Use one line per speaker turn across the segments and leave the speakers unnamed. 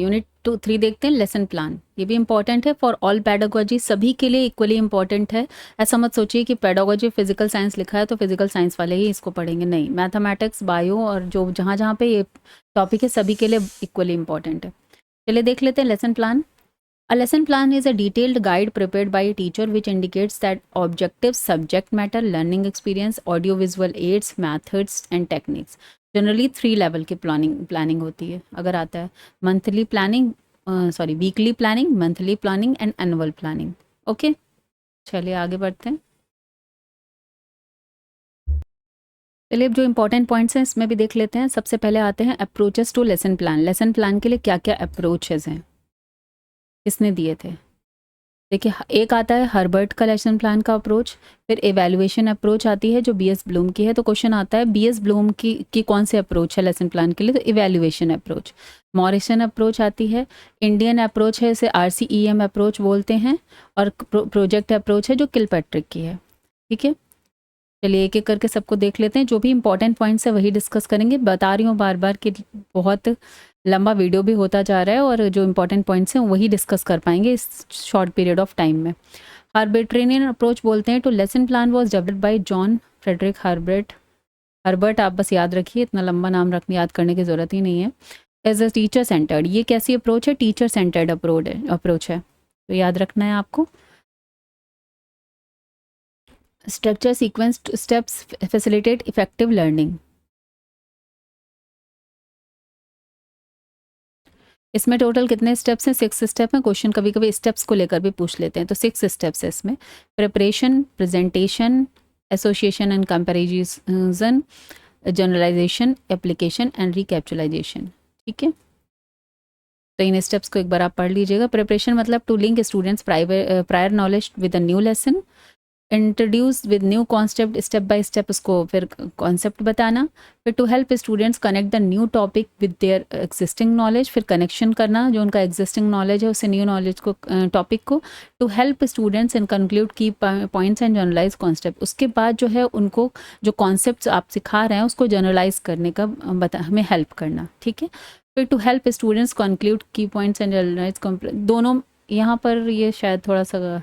Unit 3 देखते हैं, lesson plan. ये भी इंपॉर्टेंट है फॉर ऑल पेडागोजी, सभी के लिए इक्वली इंपॉर्टेंट है। ऐसा मत सोचिए कि पेडागोजी फिजिकल साइंस लिखा है तो फिजिकल साइंस वाले ही इसको पढ़ेंगे, नहीं, मैथमेटिक्स, बायो और जो जहाँ जहाँ पे ये टॉपिक है सभी के लिए इक्वली इंपॉर्टेंट है। चलिए देख लेते हैं lesson plan. A lesson plan is a detailed guide prepared by a teacher which indicates that objectives, subject matter, learning experience, audio-visual aids, methods and techniques. Generally 3 level की प्लानिंग होती है। अगर आता है monthly planning, weekly planning, monthly planning and annual planning. Okay, चलिए आगे बढ़ते हैं। चलिए अब जो इंपॉर्टेंट पॉइंट्स हैं इसमें भी देख लेते हैं। सबसे पहले आते हैं approaches to lesson plan. Lesson plan के लिए क्या क्या अप्रोचेस हैं, किसने दिए थे? देखिए, एक आता है हर्बर्ट का लेसन प्लान का अप्रोच, फिर एवेल्युएशन अप्रोच आती है जो बीएस ब्लूम की है। तो क्वेश्चन आता है बीएस ब्लूम की कौन सी अप्रोच है लेसन प्लान के लिए, तो इवेल्युएशन अप्रोच। मॉरिसन अप्रोच आती है, इंडियन अप्रोच है, इसे आरसीईएम अप्रोच बोलते हैं, और प्रोजेक्ट अप्रोच है जो किलपैट्रिक की है। ठीक है, चलिए एक एक करके सबको देख लेते हैं। जो भी इंपॉर्टेंट पॉइंट्स है वही डिस्कस करेंगे। बता रही हूँ बार बार कि बहुत लंबा वीडियो भी होता जा रहा है और जो इंपॉर्टेंट पॉइंट्स हैं वही डिस्कस कर पाएंगे इस शॉर्ट पीरियड ऑफ टाइम में। हार्बर्टियन अप्रोच बोलते हैं to lesson plan was developed by John Frederick Herbart, आप बस याद रखिए, इतना लंबा नाम याद करने की ज़रूरत ही नहीं है। एज अ टीचर सेंटर्ड, ये कैसी अप्रोच है? टीचर सेंटर्ड अप्रोच है, तो याद रखना है आपको। Structure sequence steps facilitate effective learning. इसमें टोटल कितने स्टेप्स हैं? 6 स्टेप हैं। क्वेश्चन कभी कभी स्टेप्स को लेकर भी पूछ लेते हैं, तो 6 स्टेप्स है इसमें। Preparation, presentation, association and comparison, generalization, application and recapitulation. ठीक है, तो इन स्टेप्स को एक बार आप पढ़ लीजिएगा। प्रिपरेशन मतलब to link students prior knowledge with a new lesson, introduce with new concept, step by step उसको फिर कॉन्सेप्ट बताना, फिर to help students connect the new topic with their existing knowledge, फिर कनेक्शन करना जो उनका एग्जिस्टिंग नॉलेज है उससे न्यू नॉलेज को, टॉपिक को, to help students in conclude key points and generalize concept. उसके बाद जो है उनको जो कॉन्सेप्ट आप सिखा रहे हैं उसको जनरलाइज करने का हमें हेल्प करना। ठीक है, फिर to help students conclude key points and generalise, दोनों यहाँ पर ये शायद थोड़ा सा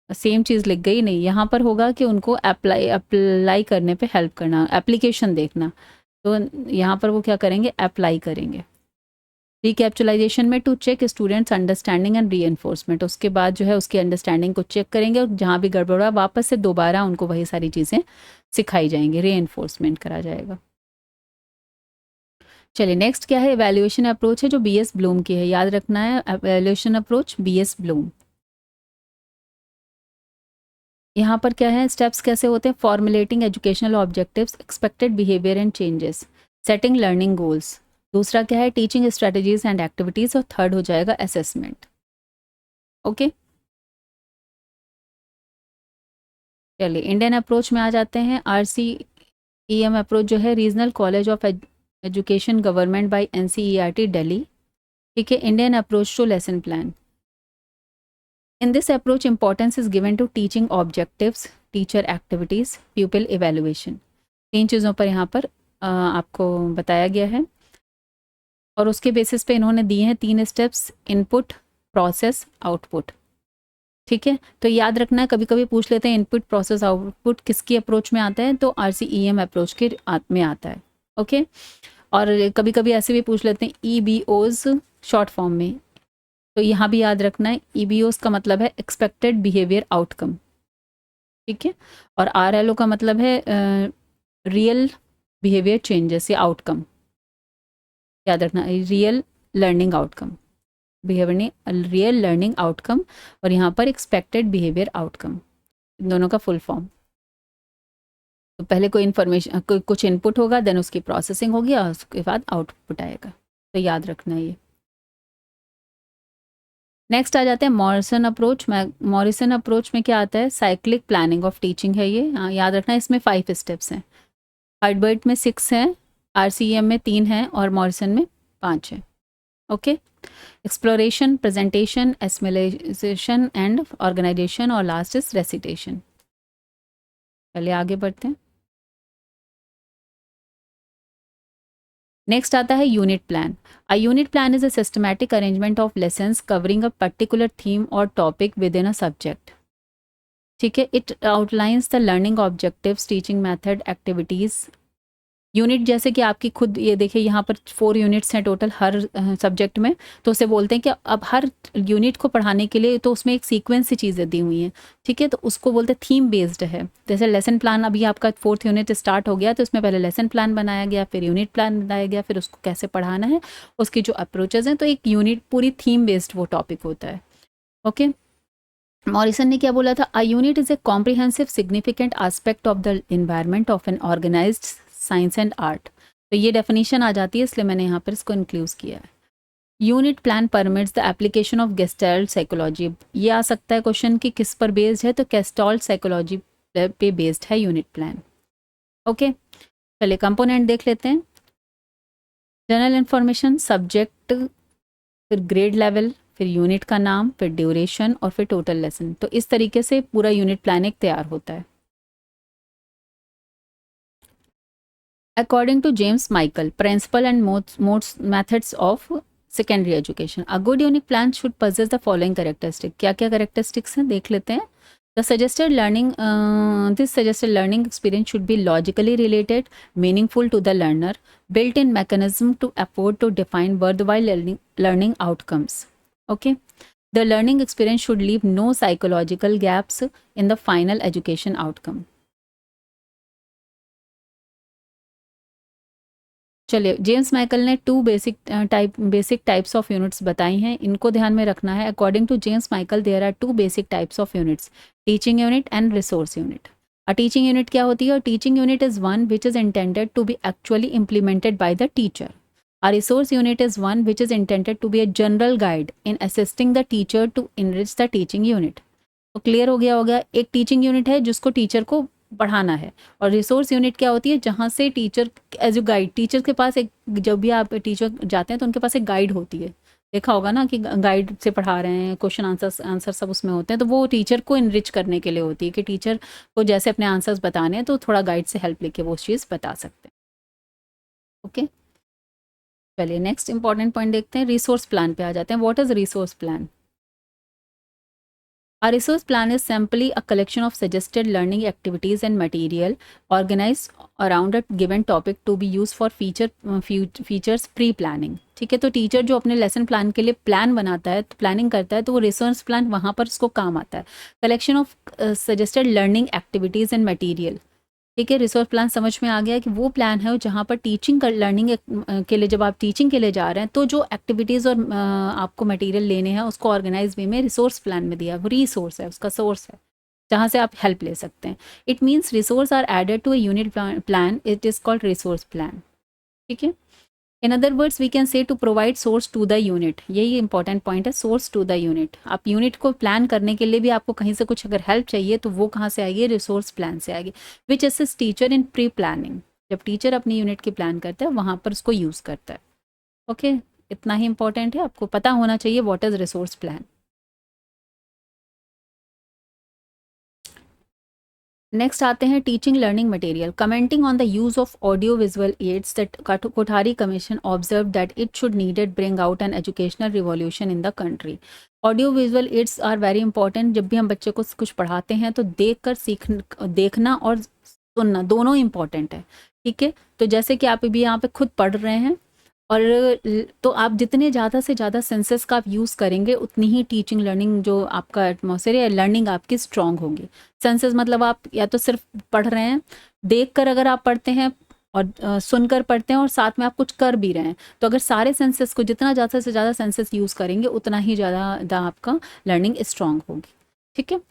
सेम चीज़ लिख गई, नहीं, यहाँ पर होगा कि उनको अप्लाई करने पे हेल्प करना, एप्लीकेशन देखना, तो यहाँ पर वो क्या करेंगे? अप्लाई करेंगे। रिकैप्चुलाइजेशन में to check students understanding and reinforcement, उसके बाद जो है उसकी अंडरस्टैंडिंग को चेक करेंगे और जहाँ भी गड़बड़ हुआ वापस से दोबारा उनको वही सारी चीज़ें सिखाई जाएंगी, रीएनफोर्समेंट करा जाएगा। चलिए नेक्स्ट क्या है? एवेल्युएशन अप्रोच है जो बीएस ब्लूम की है, याद रखना है एवेल्युएशन अप्रोच बीएस ब्लूम। यहाँ पर क्या है? स्टेप्स कैसे होते हैं? Formulating educational objectives, expected behaviour and changes, setting learning goals. दूसरा क्या है? टीचिंग स्ट्रेटजीज एंड एक्टिविटीज, और थर्ड हो जाएगा असेसमेंट। ओके, चलिए इंडियन अप्रोच में आ जाते हैं। आरसीईएम अप्रोच जो है regional college of education government by NCERT Delhi. ठीक है, Indian approach to lesson plan. In this approach, importance is given to teaching objectives, teacher activities, pupil evaluation. 3 चीज़ों पर यहाँ पर आपको बताया गया है और उसके बेसिस पे इन्होंने दिए हैं 3 स्टेप्स: इनपुट, प्रोसेस, आउटपुट। ठीक है, तो याद रखना है, कभी कभी पूछ लेते हैं इनपुट प्रोसेस आउटपुट किसकी अप्रोच में आता है, तो आरसीईएम अप्रोच के में आता है। ओके, और कभी कभी ऐसे भी पूछ लेते हैं ईबीओज शॉर्ट फॉर्म में, तो यहाँ भी याद रखना है ईबीओस का मतलब है एक्सपेक्टेड बिहेवियर आउटकम। ठीक है, और आरएलओ का मतलब है रियल बिहेवियर चेंजेस या आउटकम, याद रखना, रियल लर्निंग आउटकम, बिहेवियर नहीं, रियल लर्निंग आउटकम, और यहाँ पर एक्सपेक्टेड बिहेवियर आउटकम, इन दोनों का फुल फॉर्म। तो पहले कोई इन्फॉर्मेशन, कुछ इनपुट होगा, देन उसकी प्रोसेसिंग होगी और उसके बाद आउटपुट आएगा, तो याद रखना ये। नेक्स्ट आ जाते हैं मॉरिसन अप्रोच। मॉरिसन अप्रोच में क्या आता है? साइक्लिक प्लानिंग ऑफ टीचिंग है ये, याद रखना है, इसमें 5 स्टेप्स हैं। हर्बर्ट में 6 हैं, आरसीईएम में 3 हैं और मॉरिसन में 5 हैं। Okay, exploration, presentation, assimilation and organization, और लास्ट इज रेसिटेशन। चलिए आगे बढ़ते हैं। नेक्स्ट आता है unit plan. A unit plan is a systematic arrangement of lessons covering a particular theme और topic within a subject. ठीक है, it outlines the learning objectives, teaching method, activities. Unit जैसे कि आपकी खुद ये देखिए यहाँ पर 4 यूनिट्स हैं टोटल हर सब्जेक्ट में, तो उसे बोलते हैं कि अब हर यूनिट को पढ़ाने के लिए तो उसमें एक सीक्वेंस से चीज़ें दी हुई हैं। ठीक है, तो उसको बोलते हैं थीम बेस्ड है। जैसे लेसन प्लान अभी आपका 4th यूनिट स्टार्ट हो गया, तो इसमें पहले लेसन प्लान बनाया गया, फिर यूनिट प्लान बनाया गया, फिर उसको कैसे पढ़ाना है, उसकी जो अप्रोचेज हैं, तो एक यूनिट पूरी थीम बेस्ड वो टॉपिक होता है। ओके, मॉरिसन ने क्या बोला था? A unit is a comprehensive significant aspect of the environment of an organized science and art. तो ये डेफिनेशन आ जाती है, इसलिए मैंने यहाँ पर इसको इंक्लूड किया है। Unit plan permits the application of gestalt psychology. ये आ सकता है क्वेश्चन कि किस पर बेस्ड है, तो गेस्टाल्ट साइकोलॉजी पे बेस्ड है यूनिट प्लान। ओके, चलिए कंपोनेंट देख लेते हैं। जनरल इन्फॉर्मेशन, सब्जेक्ट, फिर ग्रेड लेवल, फिर यूनिट का नाम, फिर ड्यूरेशन और फिर टोटल लेसन। तो इस तरीके से पूरा यूनिट प्लान एक तैयार होता है। According to James Michael, principle and most methods of secondary education, a good unit plan should possess the following characteristic. क्या क्या characteristics हैं देख लेते हैं। The suggested learning, this suggested learning experience should be logically related, meaningful to the learner, built-in mechanism to afford to define worthwhile learning outcomes. Okay. The learning experience should leave no psychological gaps in the final education outcome. चलिए, James Michael ने 2 basic types of units बताई हैं, इनको ध्यान में रखना है। According to James Michael there are 2 basic types of units, teaching unit and resource unit. A teaching unit क्या होती है? Teaching unit is one which is intended to be actually implemented by the teacher. A resource unit is one which is intended to be a general guide in assisting the teacher to enrich the teaching unit. तो clear हो गया होगा, एक teaching unit है जिसको teacher को पढ़ाना है, और रिसोर्स यूनिट क्या होती है? जहाँ से teacher as a guide, teacher के पास एक, जब भी आप टीचर जाते हैं तो उनके पास एक गाइड होती है, देखा होगा ना कि गाइड से पढ़ा रहे हैं, क्वेश्चन आंसर सब उसमें होते हैं, तो वो टीचर को इनरिच करने के लिए होती है कि टीचर को जैसे अपने आंसर्स बताने हैं तो थोड़ा गाइड से हेल्प लेके वो चीज़ बता सकते हैं। ओके, चलिए नेक्स्ट इंपॉर्टेंट पॉइंट देखते हैं, रिसोर्स प्लान पे आ जाते हैं। What is resource plan? A resource plan is simply a collection of suggested learning activities and material organized around a given topic to be used for features pre-planning. ठीक है, तो teacher जो अपने lesson plan के लिए plan बनाता है, planning करता है, तो वो रिसोर्स प्लान वहाँ पर उसको काम आता है। Collection of suggested learning activities and material. ठीक है, रिसोर्स प्लान समझ में आ गया कि वो प्लान है जहाँ पर टीचिंग कर लर्निंग के लिए, जब आप टीचिंग के लिए जा रहे हैं तो जो एक्टिविटीज़ और आपको मटेरियल लेने हैं उसको ऑर्गेनाइज वे में रिसोर्स प्लान में दिया है। वो रिसोर्स है, उसका सोर्स है जहाँ से आप हेल्प ले सकते हैं। It means resource are added to a unit plan, it is called resource plan. ठीक है, in other words we can say to provide source to the unit. यही इंपॉर्टेंट पॉइंट है, सोर्स टू द यूनिट। आप unit को plan करने के लिए भी आपको कहीं से कुछ अगर हेल्प चाहिए तो वो कहाँ से आएगी? रिसोर्स प्लान से आएगी। Which assist teacher in pre planning. जब टीचर अपनी यूनिट की प्लान करता है वहाँ पर उसको यूज़ करता है। ओके, इतना ही इंपॉर्टेंट है, आपको पता होना चाहिए what is resource plan. Next आते हैं teaching learning material. Commenting on the use of audio visual aids, that Kothari commission observe that it should needed bring out an educational revolution in the country. Audio visual aids are very important. जब भी हम बच्चे को कुछ पढ़ाते हैं तो देखना और सुनना दोनों इंपॉर्टेंट है। ठीक है, तो जैसे कि आप अभी यहाँ पे खुद पढ़ रहे हैं, और तो आप जितने ज़्यादा से ज़्यादा सेंसेस का आप यूज़ करेंगे उतनी ही टीचिंग लर्निंग जो आपका एटमॉस्फेयर है, लर्निंग आपकी स्ट्रॉन्ग होगी। सेंसेस मतलब आप या तो सिर्फ पढ़ रहे हैं, देखकर अगर आप पढ़ते हैं और सुनकर पढ़ते हैं और साथ में आप कुछ कर भी रहे हैं, तो अगर सारे सेंसेस को जितना ज़्यादा से ज़्यादा सेंसेस यूज़ करेंगे उतना ही ज़्यादा आपका लर्निंग स्ट्रॉन्ग होगी। ठीक है,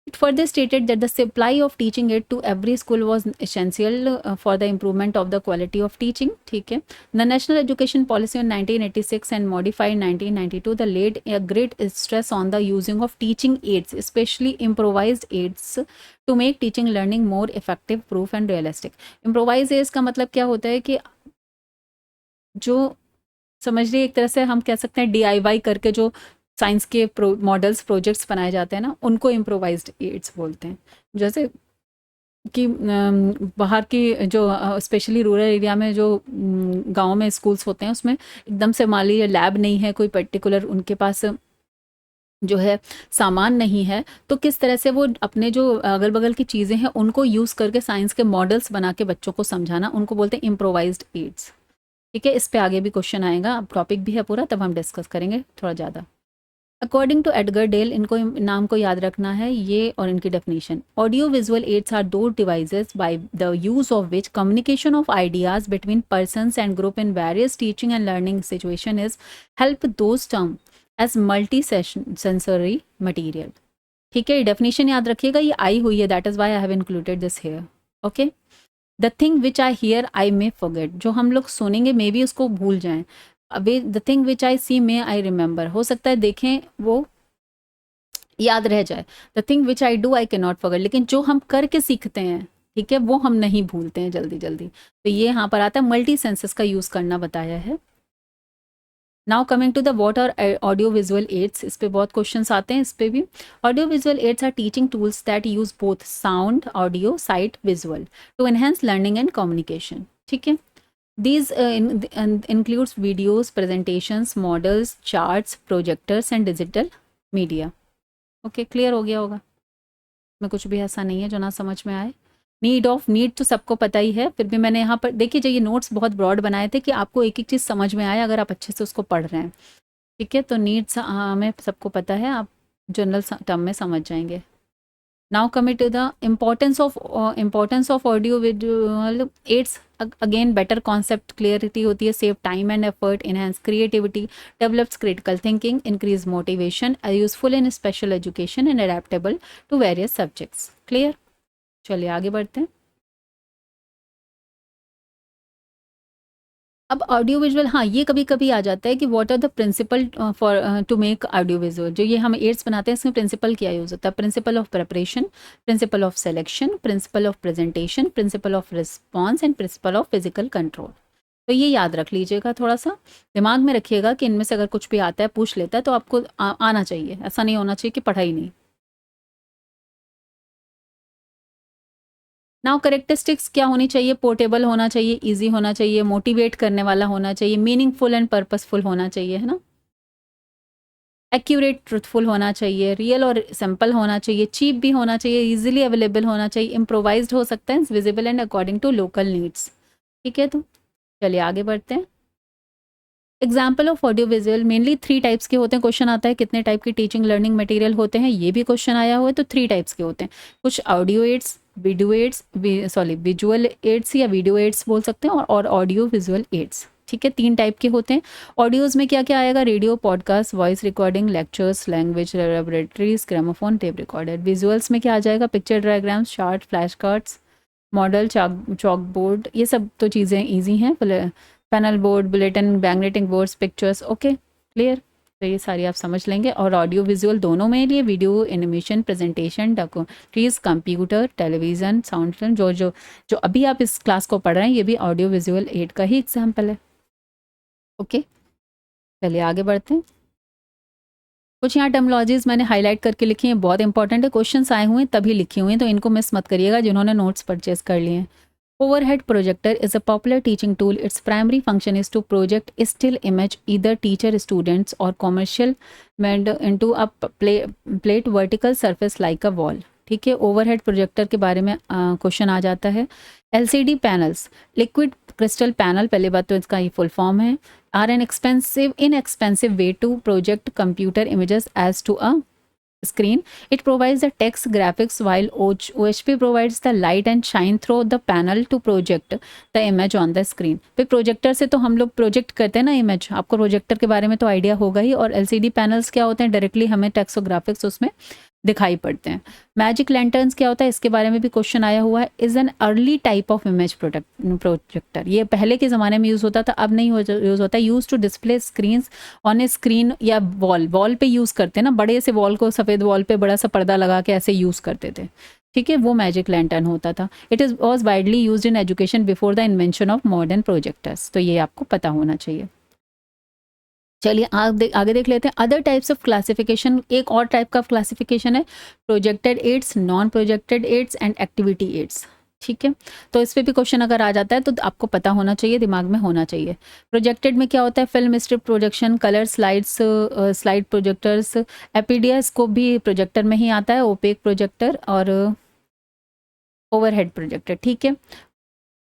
it further stated that the supply of teaching aid to every school was essential for the improvement of the quality of teaching. ठीक है, the National Education Policy on 1986 and modified 1992 the laid a great stress on the using of teaching aids, especially improvised aids, to make teaching learning more effective, proof and realistic. Improvised aids का मतलब क्या होता है कि जो समझ रही एक तरह से हम कह सकते हैं DIY करके जो साइंस के मॉडल्स प्रोजेक्ट्स बनाए जाते हैं ना, उनको इम्प्रोवाइज्ड एड्स बोलते हैं। जैसे कि बाहर की जो स्पेशली रूरल एरिया में जो गांव में स्कूल्स होते हैं उसमें एकदम से मान लीजिए लैब नहीं है, कोई पर्टिकुलर उनके पास जो है सामान नहीं है, तो किस तरह से वो अपने जो अगल बगल की चीज़ें हैं उनको यूज़ करके साइंस के मॉडल्स बना के बच्चों को समझाना, उनको बोलते हैं इम्प्रोवाइज्ड एड्स। ठीक है, इस पे आगे भी क्वेश्चन आएगा, अब टॉपिक भी है पूरा, तब हम डिस्कस करेंगे थोड़ा ज़्यादा। अकॉर्डिंग टू एडगर डेल, इनको नाम को याद रखना है ये और इनकी definition. Audio visual aids are those devices by the use of which communication of ideas between persons and group in various teaching and learning situation is help those term as multi sensory material. ठीक है, definition याद रखिएगा, ये आई हुई है, that is why I have included this here. Okay, the thing which I hear I may forget, जो हम लोग सुनेंगे मे भी उसको भूल जाएं। अभी the thing which I see may I remember, हो सकता है देखें वो याद रह जाए। The thing which I do I can not forget, लेकिन जो हम करके सीखते हैं, ठीक है, वो हम नहीं भूलते हैं जल्दी जल्दी। तो ये यहाँ पर आता है, मल्टी सेंसेस का यूज़ करना बताया है। Now coming to the what are audio visual aids, इस पे बहुत क्वेश्चंस आते हैं, इस पे भी। Audio visual aids are teaching tools that use both sound, audio, sight, visual to enhance learning and communication. ठीक है, these includes videos, presentations, models, charts, projectors and digital media. Okay, clear हो गया होगा, में कुछ भी ऐसा नहीं है जो ना समझ में आए। नीड तो सबको पता ही है, फिर भी मैंने यहाँ पर देखिए जो ये नोट्स बहुत ब्रॉड बनाए थे कि आपको एक एक चीज़ समझ में आए अगर आप अच्छे से उसको पढ़ रहे हैं। ठीक है, तो नीड्स हमें सबको पता है, आप जनरल टर्म में समझ जाएंगे। Now coming to the importance of audio visual aids, again better concept clarity होती है, save time and effort, enhance creativity, develops critical thinking, increase motivation, are useful in special education and adaptable to various subjects. Clear? चलिए आगे बढ़ते हैं। अब audio visual, हाँ ये कभी कभी आ जाता है कि what are the principle for to make audio visual, जो ये हम एड्स बनाते हैं इसमें प्रिंसिपल क्या यूज होता है? Principle of preparation, principle of selection, principle of presentation, principle of response and principle of physical control. तो ये याद रख लीजिएगा, थोड़ा सा दिमाग में रखिएगा कि इनमें से अगर कुछ भी आता है पूछ लेता है तो आपको आना चाहिए, ऐसा नहीं होना चाहिए कि पढ़ा ही नहीं। नाउ करेक्टरिस्टिक्स क्या होनी चाहिए? पोर्टेबल होना चाहिए, इजी होना चाहिए, मोटिवेट करने वाला होना चाहिए, मीनिंगफुल एंड पर्पसफुल होना चाहिए, है ना, एक्यूरेट ट्रुथफुल होना चाहिए, रियल और सिंपल होना चाहिए, चीप भी होना चाहिए, इजीली अवेलेबल होना चाहिए, इम्प्रोवाइज्ड हो सकता है, visible and according to local needs. ठीक है, तो चलिए आगे बढ़ते हैं। Example of audio visual mainly 3 types के होते हैं। क्वेश्चन आता है कितने टाइप की टीचिंग लर्निंग मटेरियल होते हैं, ये भी क्वेश्चन आया हुआ है, तो 3 टाइप्स के होते हैं। कुछ audio aids, video aids, sorry visual aids या वीडियो एड्स बोल सकते हैं, और ऑडियो विजुअल एड्स। ठीक है, 3 टाइप के होते हैं। ऑडियोज़ में क्या क्या आएगा? Radio, podcast, voice recording, lectures, language laboratories, gramophone, tape recorder. Visuals में क्या आ जाएगा? Picture diagrams, chart, flash cards, model, chalk board, ये सब तो चीज़ें ईजी हैं। Panel board, bulletin, magnetic boards, pictures. Okay, clear? तो ये सारी आप समझ लेंगे। और ऑडियो विजुअल दोनों में लिए, video, animation, presentation, documentaries, computer, television, sound film, जो जो जो अभी आप इस क्लास को पढ़ रहे हैं ये भी ऑडियो विजुअल एड का ही एग्जाम्पल है। ओके, चलिए आगे बढ़ते हैं। कुछ यहाँ टर्मोलॉजीज मैंने हाईलाइट करके लिखी हैं, बहुत इंपॉर्टेंट है, क्वेश्चंस आए हुए हैं तभी लिखे हुए हैं, तो इनको मिस मत करिएगा जिन्होंने नोट्स परचेज कर लिए हैं। Overhead projector is a popular teaching tool. Its primary function is to project a still image, either teacher, students, or commercial made into a plate vertical surface like a wall. ठीक है, overhead projector के बारे में question आ जाता है। LCD panels, liquid crystal panel, पहले बात तो इसका ये फुल फॉर्म है, are an inexpensive way to project computer images as to a screen. It provides the text graphics while OHP provides the light and shine through the panel to project the image on the screen. फिर projector से तो हम लोग project करते हैं ना image, आपको projector के बारे में तो आइडिया होगा ही। और LCD पैनल्स क्या होते हैं? डायरेक्टली हमें टेक्स्ट और ग्राफिक्स उसमें दिखाई पड़ते हैं। मैजिक लैंटर्न्स क्या होता है? इसके बारे में भी क्वेश्चन आया हुआ है। Is an early type of image projector, ये पहले के ज़माने में यूज़ होता था, अब नहीं यूज़ होता है। Use to display screen on a screen या वॉल पे यूज़ करते हैं ना, बड़े से वॉल को, सफ़ेद वॉल पे बड़ा सा पर्दा लगा के ऐसे यूज़ करते थे। ठीक है, वो मैजिक लैंटर्न होता था। It is was widely use in education before the invention of modern projectors. तो ये आपको पता होना चाहिए। चलिए आगे देख लेते हैं अदर टाइप्स ऑफ क्लासिफिकेशन। एक और टाइप का क्लासिफिकेशन है projected aids, non projected aids and activity aids. ठीक है, तो इस पे भी क्वेश्चन अगर आ जाता है तो आपको पता होना चाहिए, दिमाग में होना चाहिए। प्रोजेक्टेड में क्या होता है, film strip projection, colour slides, slide projectors, epidiascope भी प्रोजेक्टर में ही आता है, ओपेक प्रोजेक्टर और ओवरहेड प्रोजेक्टर। ठीक है,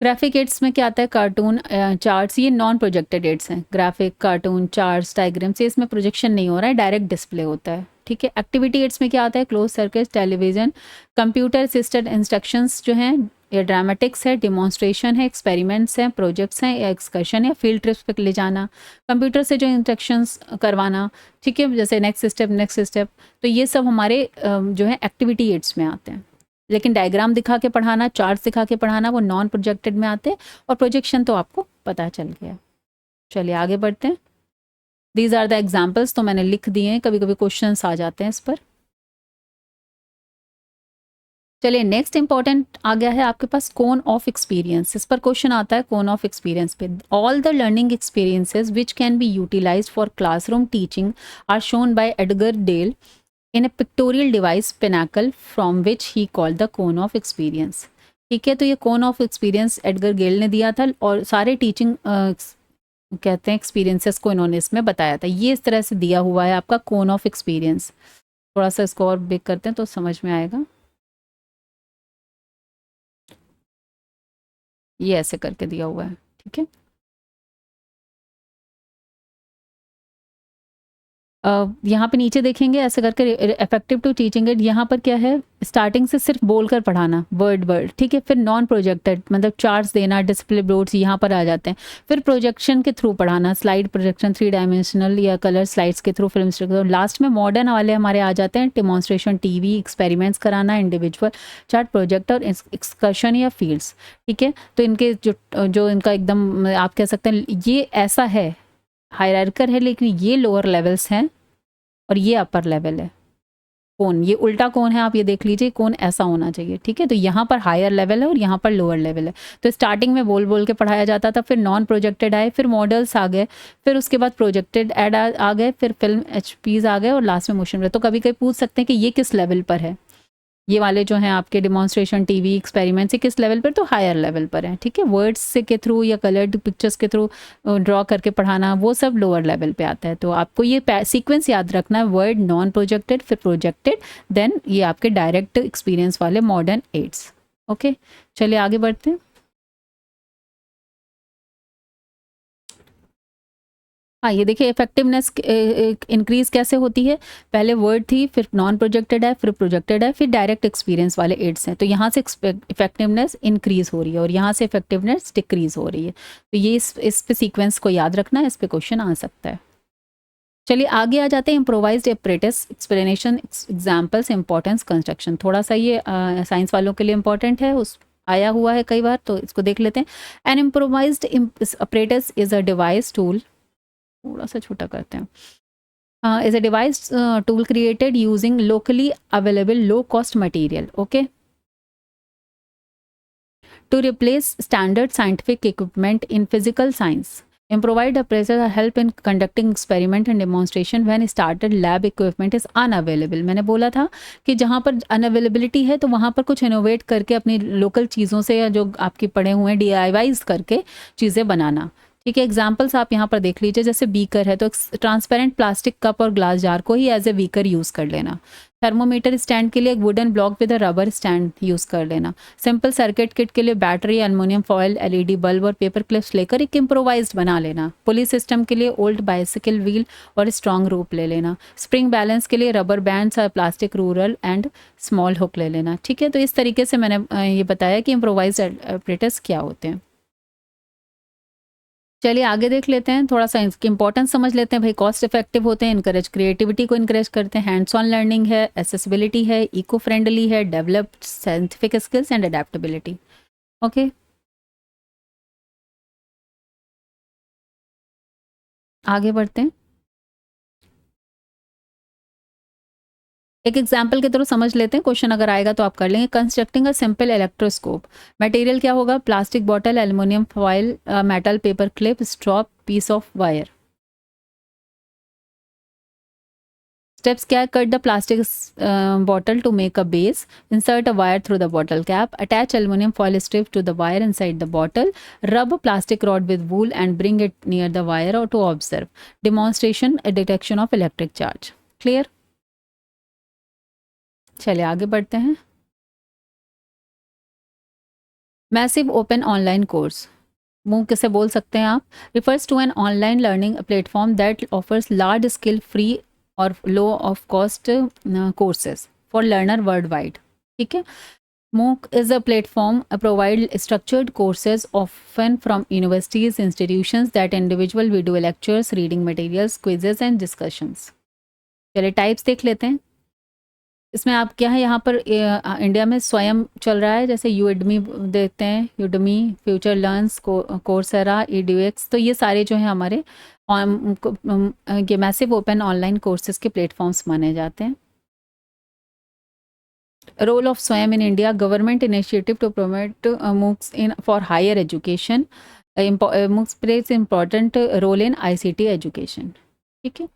ग्राफिक एड्स में क्या आता है, कार्टून, चार्ट्स, ये नॉन प्रोजेक्टेड एड्स हैं। ग्राफिक, कार्टून, चार्ट्स, डायग्राम्स, ये इसमें प्रोजेक्शन नहीं हो रहा है, डायरेक्ट डिस्प्ले होता है। ठीक है, एक्टिविटी एड्स में क्या आता है, close circuit, television, computer assisted instructions जो हैं, या ड्रामेटिक्स है, डिमॉन्स्ट्रेशन है, एक्सपेरिमेंट्स हैं, प्रोजेक्ट्स हैं, या एक्सकर्शन या फील्ड ट्रिप्स पे ले जाना, कंप्यूटर से जो इंस्ट्रक्शंस करवाना। ठीक है, जैसे नेक्स्ट स्टेप, तो ये सब हमारे जो है एक्टिविटी एड्स में आते हैं। लेकिन डायग्राम दिखा के पढ़ाना, चार्ट्स दिखा के पढ़ाना, वो नॉन प्रोजेक्टेड में आते हैं, और प्रोजेक्शन तो आपको पता चल गया। चलिए आगे बढ़ते हैं। दीज आर द एग्जाम्पल्स, तो मैंने लिख दिए हैं, कभी कभी क्वेश्चंस आ जाते हैं इस पर। चलिए नेक्स्ट इंपॉर्टेंट आ गया है आपके पास, कोन ऑफ एक्सपीरियंस। इस पर क्वेश्चन आता है कोन ऑफ एक्सपीरियंस पे। All the learning experiences which can be utilized for classroom teaching are shown by Edgar Dale in a pictorial device pinnacle from which he called the cone of experience। ठीक है, तो ये cone of experience Edgar गेल ने दिया था, और सारे teaching कहते हैं एक्सपीरियंसेस को इन्होंने इसमें बताया था। ये इस तरह से दिया हुआ है आपका cone of experience। थोड़ा सा इसको और बिग करते हैं तो समझ में आएगा। ये ऐसे करके दिया हुआ है। ठीक है, यहाँ पे नीचे देखेंगे ऐसे करके, इफेक्टिव टू टीचिंग एड। यहाँ पर क्या है, स्टार्टिंग से सिर्फ बोलकर पढ़ाना, वर्ड। ठीक है, फिर नॉन प्रोजेक्टेड मतलब चार्ट्स देना, डिस्प्ले बोर्ड्स यहाँ पर आ जाते हैं। फिर प्रोजेक्शन के थ्रू पढ़ाना, स्लाइड प्रोजेक्शन, 3 डायमेंशनल या कलर स्लाइड्स के थ्रू फिल्म स्ट्रक्चर। लास्ट में मॉडर्न वाले हमारे आ जाते हैं, डेमोन्स्ट्रेशन, टीवी, एक्सपेरिमेंट्स कराना, इंडिविजुअल चार्ट, प्रोजेक्ट और एक्सकर्शन या फील्ड्स। ठीक है, तो इनके जो इनका एकदम आप कह सकते हैं ये ऐसा है, हायरार्किकल है, लेकिन ये लोअर लेवल्स हैं और ये अपर लेवल है। कौन, ये उल्टा कौन है, आप ये देख लीजिए, कौन ऐसा होना चाहिए। ठीक है, तो यहाँ पर हायर लेवल है और यहाँ पर लोअर लेवल है। तो स्टार्टिंग में बोल बोल के पढ़ाया जाता था, फिर नॉन प्रोजेक्टेड आए, फिर मॉडल्स आ गए, फिर उसके बाद प्रोजेक्टेड एड आ गए, फिर फिल्म एचपीज आ गए, और लास्ट में मोशन। तो कभी कभी पूछ सकते हैं कि ये किस लेवल पर है, ये वाले जो हैं आपके डिमॉन्स्ट्रेशन, टीवी, एक्सपेरिमेंट से किस लेवल पर, तो हायर लेवल पर है। ठीक है, वर्ड्स से के थ्रू या कलर्ड पिक्चर्स के थ्रू ड्रॉ करके पढ़ाना, वो सब लोअर लेवल पे आता है। तो आपको ये सीक्वेंस याद रखना है, वर्ड, नॉन प्रोजेक्टेड, फिर प्रोजेक्टेड, देन ये आपके डायरेक्ट एक्सपीरियंस वाले मॉडर्न एड्स। ओके, चलिए आगे बढ़ते हैं। हाँ, ये देखिए इफेक्टिवनेस इंक्रीज कैसे होती है। पहले वर्ड थी, फिर नॉन प्रोजेक्टेड है, फिर प्रोजेक्टेड है, फिर डायरेक्ट एक्सपीरियंस वाले एड्स हैं। तो यहाँ से इफेक्टिवनेस इंक्रीज हो रही है और यहाँ से इफेक्टिवनेस डिक्रीज हो रही है। तो ये इस पे सीक्वेंस को याद रखना है, इस पे क्वेश्चन आ सकता है। चलिए आगे आ जाते हैं, improvised apparatus, explanation, examples, importance, construction. थोड़ा सा ये साइंस वालों के लिए इंपॉर्टेंट है, उस आया हुआ है कई बार, तो इसको देख लेते हैं। An improvised apparatus is a device tool, थोड़ा सा छोटा करते हैं, is a device tool created using locally available low cost material, okay, to replace standard scientific equipment in physical science. Improvised appraisal help in conducting experiment and demonstration when started lab equipment is unavailable। मैंने बोला था कि जहाँ पर unavailability है तो वहाँ पर कुछ इनोवेट करके अपनी लोकल चीज़ों से या जो आपके पड़े हुए हैं DIYs करके चीज़ें बनाना। ठीक है, एग्जाम्पल्स आप यहाँ पर देख लीजिए, जैसे बीकर है तो ट्रांसपेरेंट प्लास्टिक कप और ग्लास जार को ही एज ए बीकर यूज़ कर लेना। थर्मोमीटर स्टैंड के लिए एक wooden block with a rubber stand use कर लेना। सिंपल सर्किट किट के लिए battery, aluminium foil, LED bulb और पेपर क्लिप्स लेकर एक इम्प्रोवाइज्ड बना लेना। पुलिस सिस्टम के लिए ओल्ड बाइसिकल व्हील और स्ट्रॉन्ग रोप ले लेना। स्प्रिंग बैलेंस के लिए रबर बैंड्स और plastic rural and small hook ले लेना। ठीक है, तो इस तरीके से मैंने ये बताया कि इम्प्रोवाइज्ड ऑपरेटर्स क्या होते हैं। चलिए आगे देख लेते हैं, थोड़ा सा इसकी इंपॉर्टेंस समझ लेते हैं। भाई कॉस्ट इफेक्टिव होते हैं, इनकरेज क्रिएटिविटी को इनकरेज करते हैं, हैंड्स ऑन लर्निंग है, एसेसिबिलिटी है, इको फ्रेंडली है, developed scientific skills and adaptability. Okay, आगे बढ़ते हैं। एक एग्जाम्पल के थ्रू समझ लेते हैं, क्वेश्चन अगर आएगा तो आप कर लेंगे। Constructing a simple electroscope, material क्या होगा, plastic bottle, aluminium foil, metal, paper clip, straw, piece of wire. Steps क्या है? Cut the plastic bottle to make a base, insert a wire through the bottle cap, attach aluminium foil strip to the wire inside the bottle, rub plastic rod with wool and bring it near the wire और to observe demonstration detection of electric charge. Clear? चलिए आगे बढ़ते हैं। Massive open online course, MOOC किसे बोल सकते हैं आप? Refers to an online learning platform that offers large scale free or low of cost courses for learner world wide. ठीक है, MOOC is a platform provide structured courses often from universities, institutions that individual video lectures, reading materials, quizzes and discussions। चलिए types देख लेते हैं। इसमें आप क्या है, यहाँ पर इंडिया में स्वयं चल रहा है, जैसे यूडमी देखते हैं, Udemy, future learns, Coursera, EDX, तो ये सारे जो हैं हमारे ये मैसिव ओपन ऑनलाइन कोर्सेज के प्लेटफॉर्म्स माने जाते हैं। Role of SWAYAM in India, government initiative to promote MOOCs in for higher education. MOOCs plays important role in ICT education. ठीक है।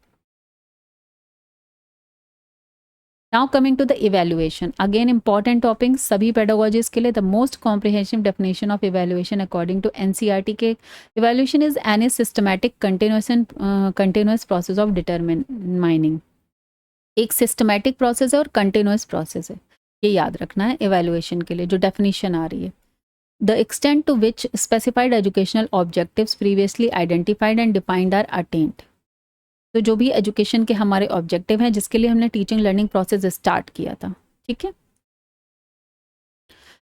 Now coming to the evaluation, again important topic सभी pedagogies के लिए। The most comprehensive definition of evaluation according to NCERT के, evaluation is any systematic continuous process of determining। एक systematic process है और continuous process है, ये याद रखना है evaluation के लिए जो definition आ रही है। The extent to which specified educational objectives previously identified and defined are attained। तो जो भी एजुकेशन के हमारे ऑब्जेक्टिव हैं जिसके लिए हमने टीचिंग लर्निंग प्रोसेस स्टार्ट किया था। ठीक है।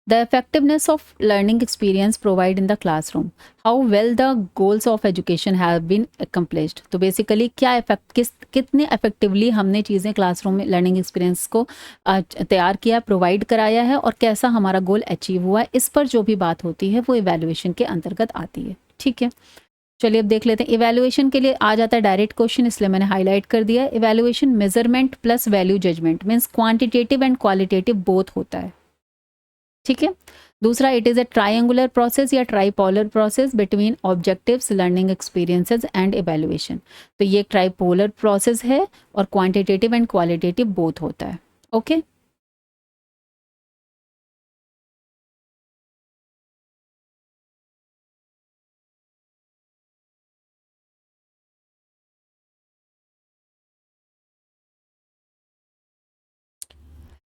The effectiveness of learning experience provide in the classroom, how well the goals of education have been accomplished. तो बेसिकली क्या कितने इफेक्टिवली हमने चीज़ें क्लासरूम में लर्निंग एक्सपीरियंस को तैयार किया, प्रोवाइड कराया है, और कैसा हमारा गोल अचीव हुआ है, इस पर जो भी बात होती है वो इवैल्यूएशन के अंतर्गत आती है। ठीक है, चलिए अब देख लेते हैं। इवैल्यूएशन के लिए आ जाता है डायरेक्ट क्वेश्चन, इसलिए मैंने हाईलाइट कर दिया। Evaluation measurement plus value judgment, means quantitative and qualitative both होता है। ठीक है। दूसरा, it is a triangular process या tripolar process between objectives, learning experiences and evaluation. तो ये ट्राइपोलर प्रोसेस है और क्वांटिटेटिव एंड क्वालिटेटिव बोथ होता है। ओके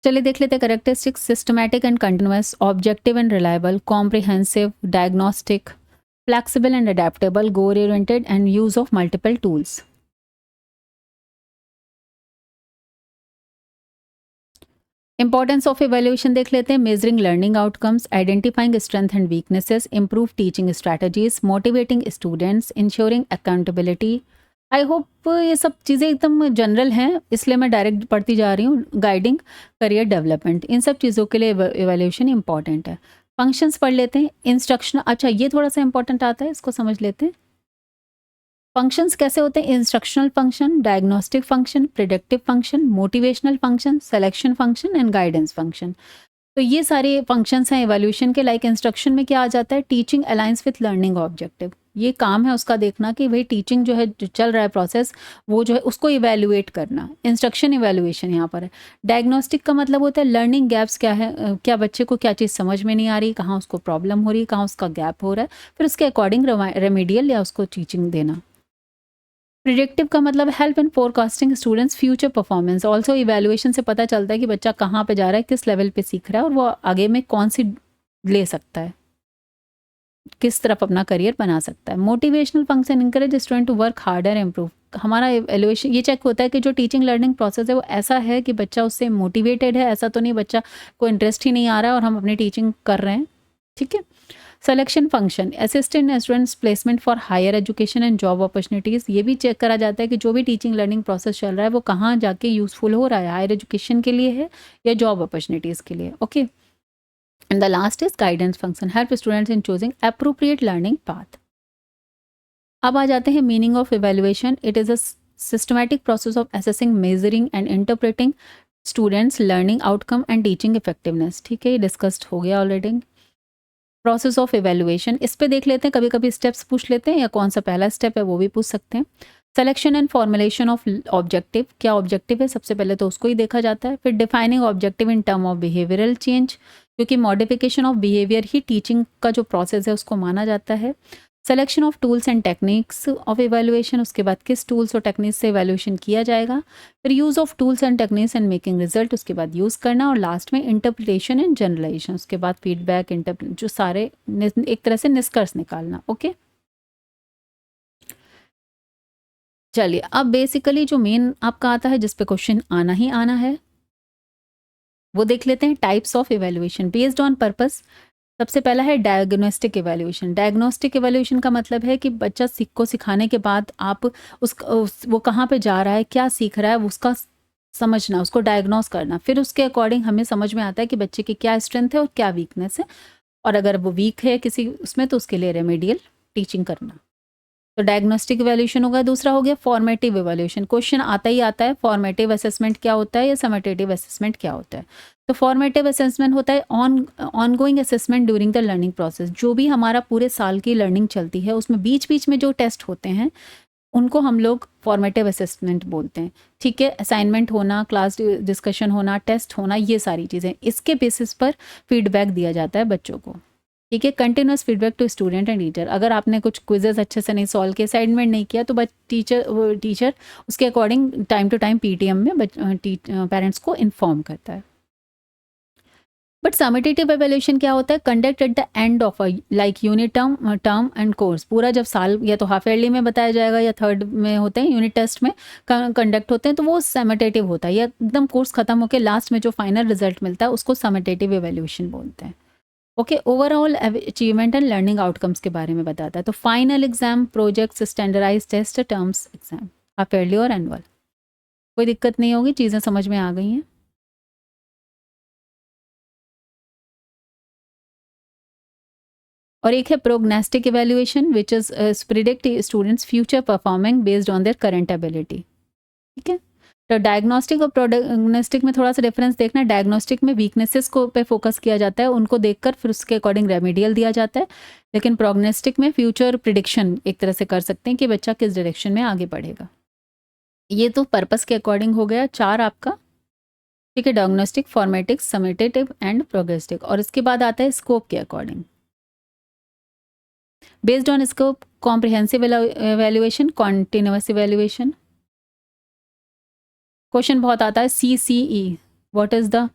चलिए देख लेते हैं characteristics. Systematic and continuous, objective and reliable, comprehensive, diagnostic, flexible and adaptable, goal oriented and use of multiple tools. Importance of evaluation देख लेते हैं। Measuring learning outcomes, identifying strength and weaknesses, improve teaching strategies, motivating students, ensuring accountability. I hope ये सब चीज़ें एकदम general हैं, इसलिए मैं डायरेक्ट पढ़ती जा रही हूँ। गाइडिंग करियर डेवलपमेंट, इन सब चीज़ों के लिए इवैल्यूएशन इंपॉर्टेंट है। फंक्शंस पढ़ लेते हैं। इंस्ट्रक्शन, अच्छा ये थोड़ा सा इंपॉर्टेंट आता है, इसको समझ लेते हैं। फंक्शंस कैसे होते हैं? Instructional function, diagnostic function, predictive function, motivational function, selection function and guidance function. तो ये सारे फंक्शंस हैं इवैल्यूएशन के। लाइक इंस्ट्रक्शन में क्या आ जाता है? Teaching aligns with learning objective. ये काम है उसका देखना कि भाई टीचिंग जो है, जो चल रहा है प्रोसेस, वो जो है उसको इवैल्यूएट करना। इंस्ट्रक्शन इवैल्यूएशन यहाँ पर है। डायग्नोस्टिक का मतलब होता है लर्निंग गैप्स क्या है, क्या बच्चे को क्या चीज़ समझ में नहीं आ रही, कहाँ उसको प्रॉब्लम हो रही है, कहाँ उसका गैप हो रहा है, फिर उसके अकॉर्डिंग रेमेडियल या उसको टीचिंग देना। प्रिडिक्टिव का मतलब help in forecasting students future performance. Also evaluation से पता चलता है कि बच्चा कहाँ पे जा रहा है, किस लेवल पे सीख रहा है, और वो आगे में कौन सी ले सकता है, किस तरफ अपना करियर बना सकता है। Motivational function, encourage student to work harder, improve. हमारा इवैल्यूएशन ये चेक होता है कि जो टीचिंग लर्निंग प्रोसेस है वो ऐसा है कि बच्चा उससे मोटिवेटेड है, ऐसा तो नहीं बच्चा को इंटरेस्ट ही नहीं आ रहा है और हम अपनी टीचिंग कर रहे हैं। ठीक है। Selection function, assistant students placement for higher education and job opportunities. ये भी चेक करा जाता है कि जो भी टीचिंग लर्निंग प्रोसेस चल रहा है वो कहाँ जाके यूज़फुल हो रहा है, हायर एजुकेशन के लिए है या जॉब अपॉर्चुनिटीज़ के लिए। Okay, and the last is guidance function, help students in choosing appropriate learning path. अब आ जाते हैं meaning of evaluation. It is a systematic process of assessing, measuring and interpreting students learning outcome and teaching effectiveness. ठीक है, ये discussed हो गया already. Process of evaluation, इस पे देख लेते हैं। कभी कभी स्टेप्स पूछ लेते हैं या कौन सा पहला स्टेप है वो भी पूछ सकते हैं। Selection and formulation of objective, क्या ऑब्जेक्टिव है सबसे पहले तो उसको ही देखा जाता है। फिर defining objective in term of behavioural change, क्योंकि मॉडिफिकेशन ऑफ बिहेवियर ही टीचिंग का जो प्रोसेस है उसको माना जाता है। Selection of tools and techniques of evaluation, उसके बाद किस टूल्स और टेक्निक्स से इवैल्यूएशन किया जाएगा। फिर use of tools and techniques and making result, उसके बाद यूज़ करना। और लास्ट में इंटरप्रिटेशन एंड जनरलाइजेशन, उसके बाद फीडबैक, जो सारे एक तरह से निष्कर्ष निकालना। ओके, चलिए अब बेसिकली जो मेन आपका आता है जिस पे क्वेश्चन आना ही आना है वो देख लेते हैं। Types of evaluation based on purpose. सबसे पहला है डायग्नोस्टिक इवैल्यूएशन। डायग्नोस्टिक इवैल्यूएशन का मतलब है कि बच्चा को सिखाने के बाद आप वो कहाँ पे जा रहा है, क्या सीख रहा है, उसका समझना, उसको डायग्नोस करना। फिर उसके अकॉर्डिंग हमें समझ में आता है कि बच्चे की क्या स्ट्रेंथ है और क्या वीकनेस है, और अगर वो वीक है किसी उसमें तो उसके लिए रेमेडियल टीचिंग करना। तो डायग्नोस्टिक इवैल्यूएशन होगा। दूसरा हो गया फॉर्मेटिव इवैल्यूएशन। क्वेश्चन आता ही आता है फॉर्मेटिव असेसमेंट क्या होता है या समेटेटिव असेसमेंट क्या होता है। तो फॉर्मेटिव असेसमेंट होता है ongoing assessment during the learning process. जो भी हमारा पूरे साल की लर्निंग चलती है उसमें बीच बीच में जो टेस्ट होते हैं उनको हम लोग फॉर्मेटिव असेसमेंट बोलते हैं। ठीक है, असाइनमेंट होना, क्लास डिस्कशन होना, टेस्ट होना, ये सारी चीज़ें, इसके बेसिस पर फीडबैक दिया जाता है बच्चों को। ठीक है, continuous feedback to student and teacher. अगर आपने कुछ क्विजेज अच्छे से नहीं सॉल्व किए, असाइनमेंट नहीं किया, तो टीचर उसके according time to time PTM में पेरेंट्स को इन्फॉर्म करता है। बट समेटिव एवेल्यूशन क्या होता है? Conduct at the end of like unit term and course. पूरा जब साल या तो हाफ ईयरली में बताया जाएगा या थर्ड में होते हैं, यूनिट टेस्ट में कंडक्ट होते हैं, तो वो समेटिव होता है। या एकदम कोर्स खत्म होकर लास्ट में जो फाइनल रिजल्ट मिलता है उसको समेटिव एवेल्यूशन बोलते हैं। Okay, overall achievement and learning outcomes के बारे में बताता है। तो final exam, projects, standardize test, terms exam, half yearly और एनुअल। कोई दिक्कत नहीं होगी, चीज़ें समझ में आ गई हैं। और एक है prognostic evaluation which is predict students future performing based on their current ability. ठीक है, तो डायग्नोस्टिक और प्रोग्नोस्टिक में थोड़ा सा डिफरेंस देखना। डायग्नोस्टिक में वीकनेसेस को पे फोकस किया जाता है, उनको देखकर फिर उसके अकॉर्डिंग रेमेडियल दिया जाता है। लेकिन प्रोग्नोस्टिक में फ्यूचर प्रिडिक्शन एक तरह से कर सकते हैं कि बच्चा किस डायरेक्शन में आगे बढ़ेगा। ये तो पर्पस के अकॉर्डिंग हो गया 4 आपका। ठीक है, डायग्नोस्टिक, फॉर्मेटिक, समेटेटिव एंड प्रोग्नोस्टिक। और इसके बाद आता है स्कोप के according. Based on scope, comprehensive evaluation, continuous evaluation. Question बहुत आता है CCE, what is the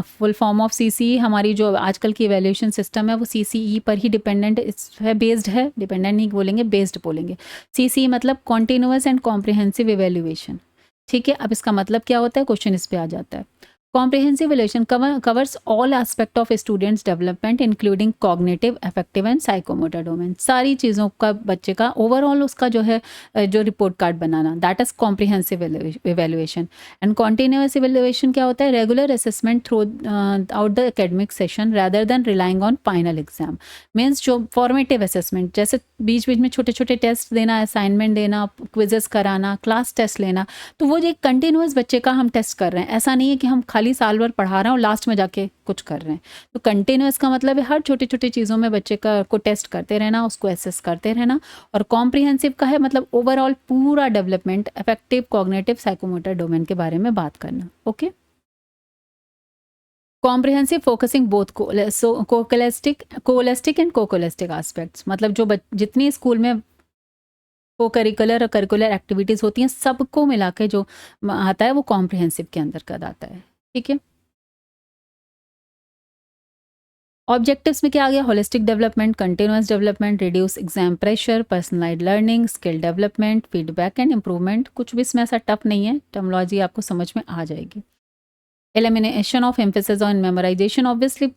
full form of CCE। हमारी जो आजकल की एवेल्युएशन सिस्टम है वो CCE पर ही डिपेंडेंट है, बेस्ड है। डिपेंडेंट नहीं बोलेंगे, बेस्ड बोलेंगे। CCE मतलब कॉन्टिन्यूअस एंड कॉम्प्रिहेंसिव एवेल्युएशन। ठीक है, अब इसका मतलब क्या होता है, क्वेश्चन इस पे आ जाता है। Comprehensive evaluation covers all aspect of a student's development including cognitive, affective and psychomotor domain। सारी चीज़ों का बच्चे का ओवरऑल उसका जो है जो report card banana, that is comprehensive evaluation. And continuous evaluation क्या होता है? Regular assessment through out the academic session rather than relying on final exam. Means जो फॉर्मेटिव असेसमेंट, जैसे बीच बीच में छोटे छोटे टेस्ट देना, असाइनमेंट देना, क्विजेस कराना, क्लास टेस्ट लेना, तो वो एक कंटिन्यूअस बच्चे का हम टेस्ट कर रहे हैं। ऐसा नहीं है कि हम खाली साल भर पढ़ा रहे हैं और लास्ट में जाके कुछ कर रहे हैं। तो कंटिन्यूअस का मतलब है हर छोटी छोटी चीज़ों में बच्चे का को टेस्ट करते रहना, उसको एसेस करते रहना। और कॉम्प्रिहेंसिव का है मतलब ओवरऑल पूरा development, affective, cognitive, psychomotor domain के बारे में बात करना। Okay, comprehensive focusing both scholastic and co-scholastic aspects. मतलब जो जितनी स्कूल में को करिकुलर और करिकुलर एक्टिविटीज़ होती हैं सबको मिला के जो आता है वो कॉम्प्रिहेंसिव के अंदर कर आता है। ठीक है, ऑब्जेक्टिव्स में क्या आ गया? Holistic development, continuous development, reduce exam pressure, personalised learning, skill development, feedback and improvement. कुछ भी इसमें ऐसा टफ नहीं है, टर्मिनोलॉजी आपको समझ में आ जाएगी। Elimination of emphasis on memorisation. Obviously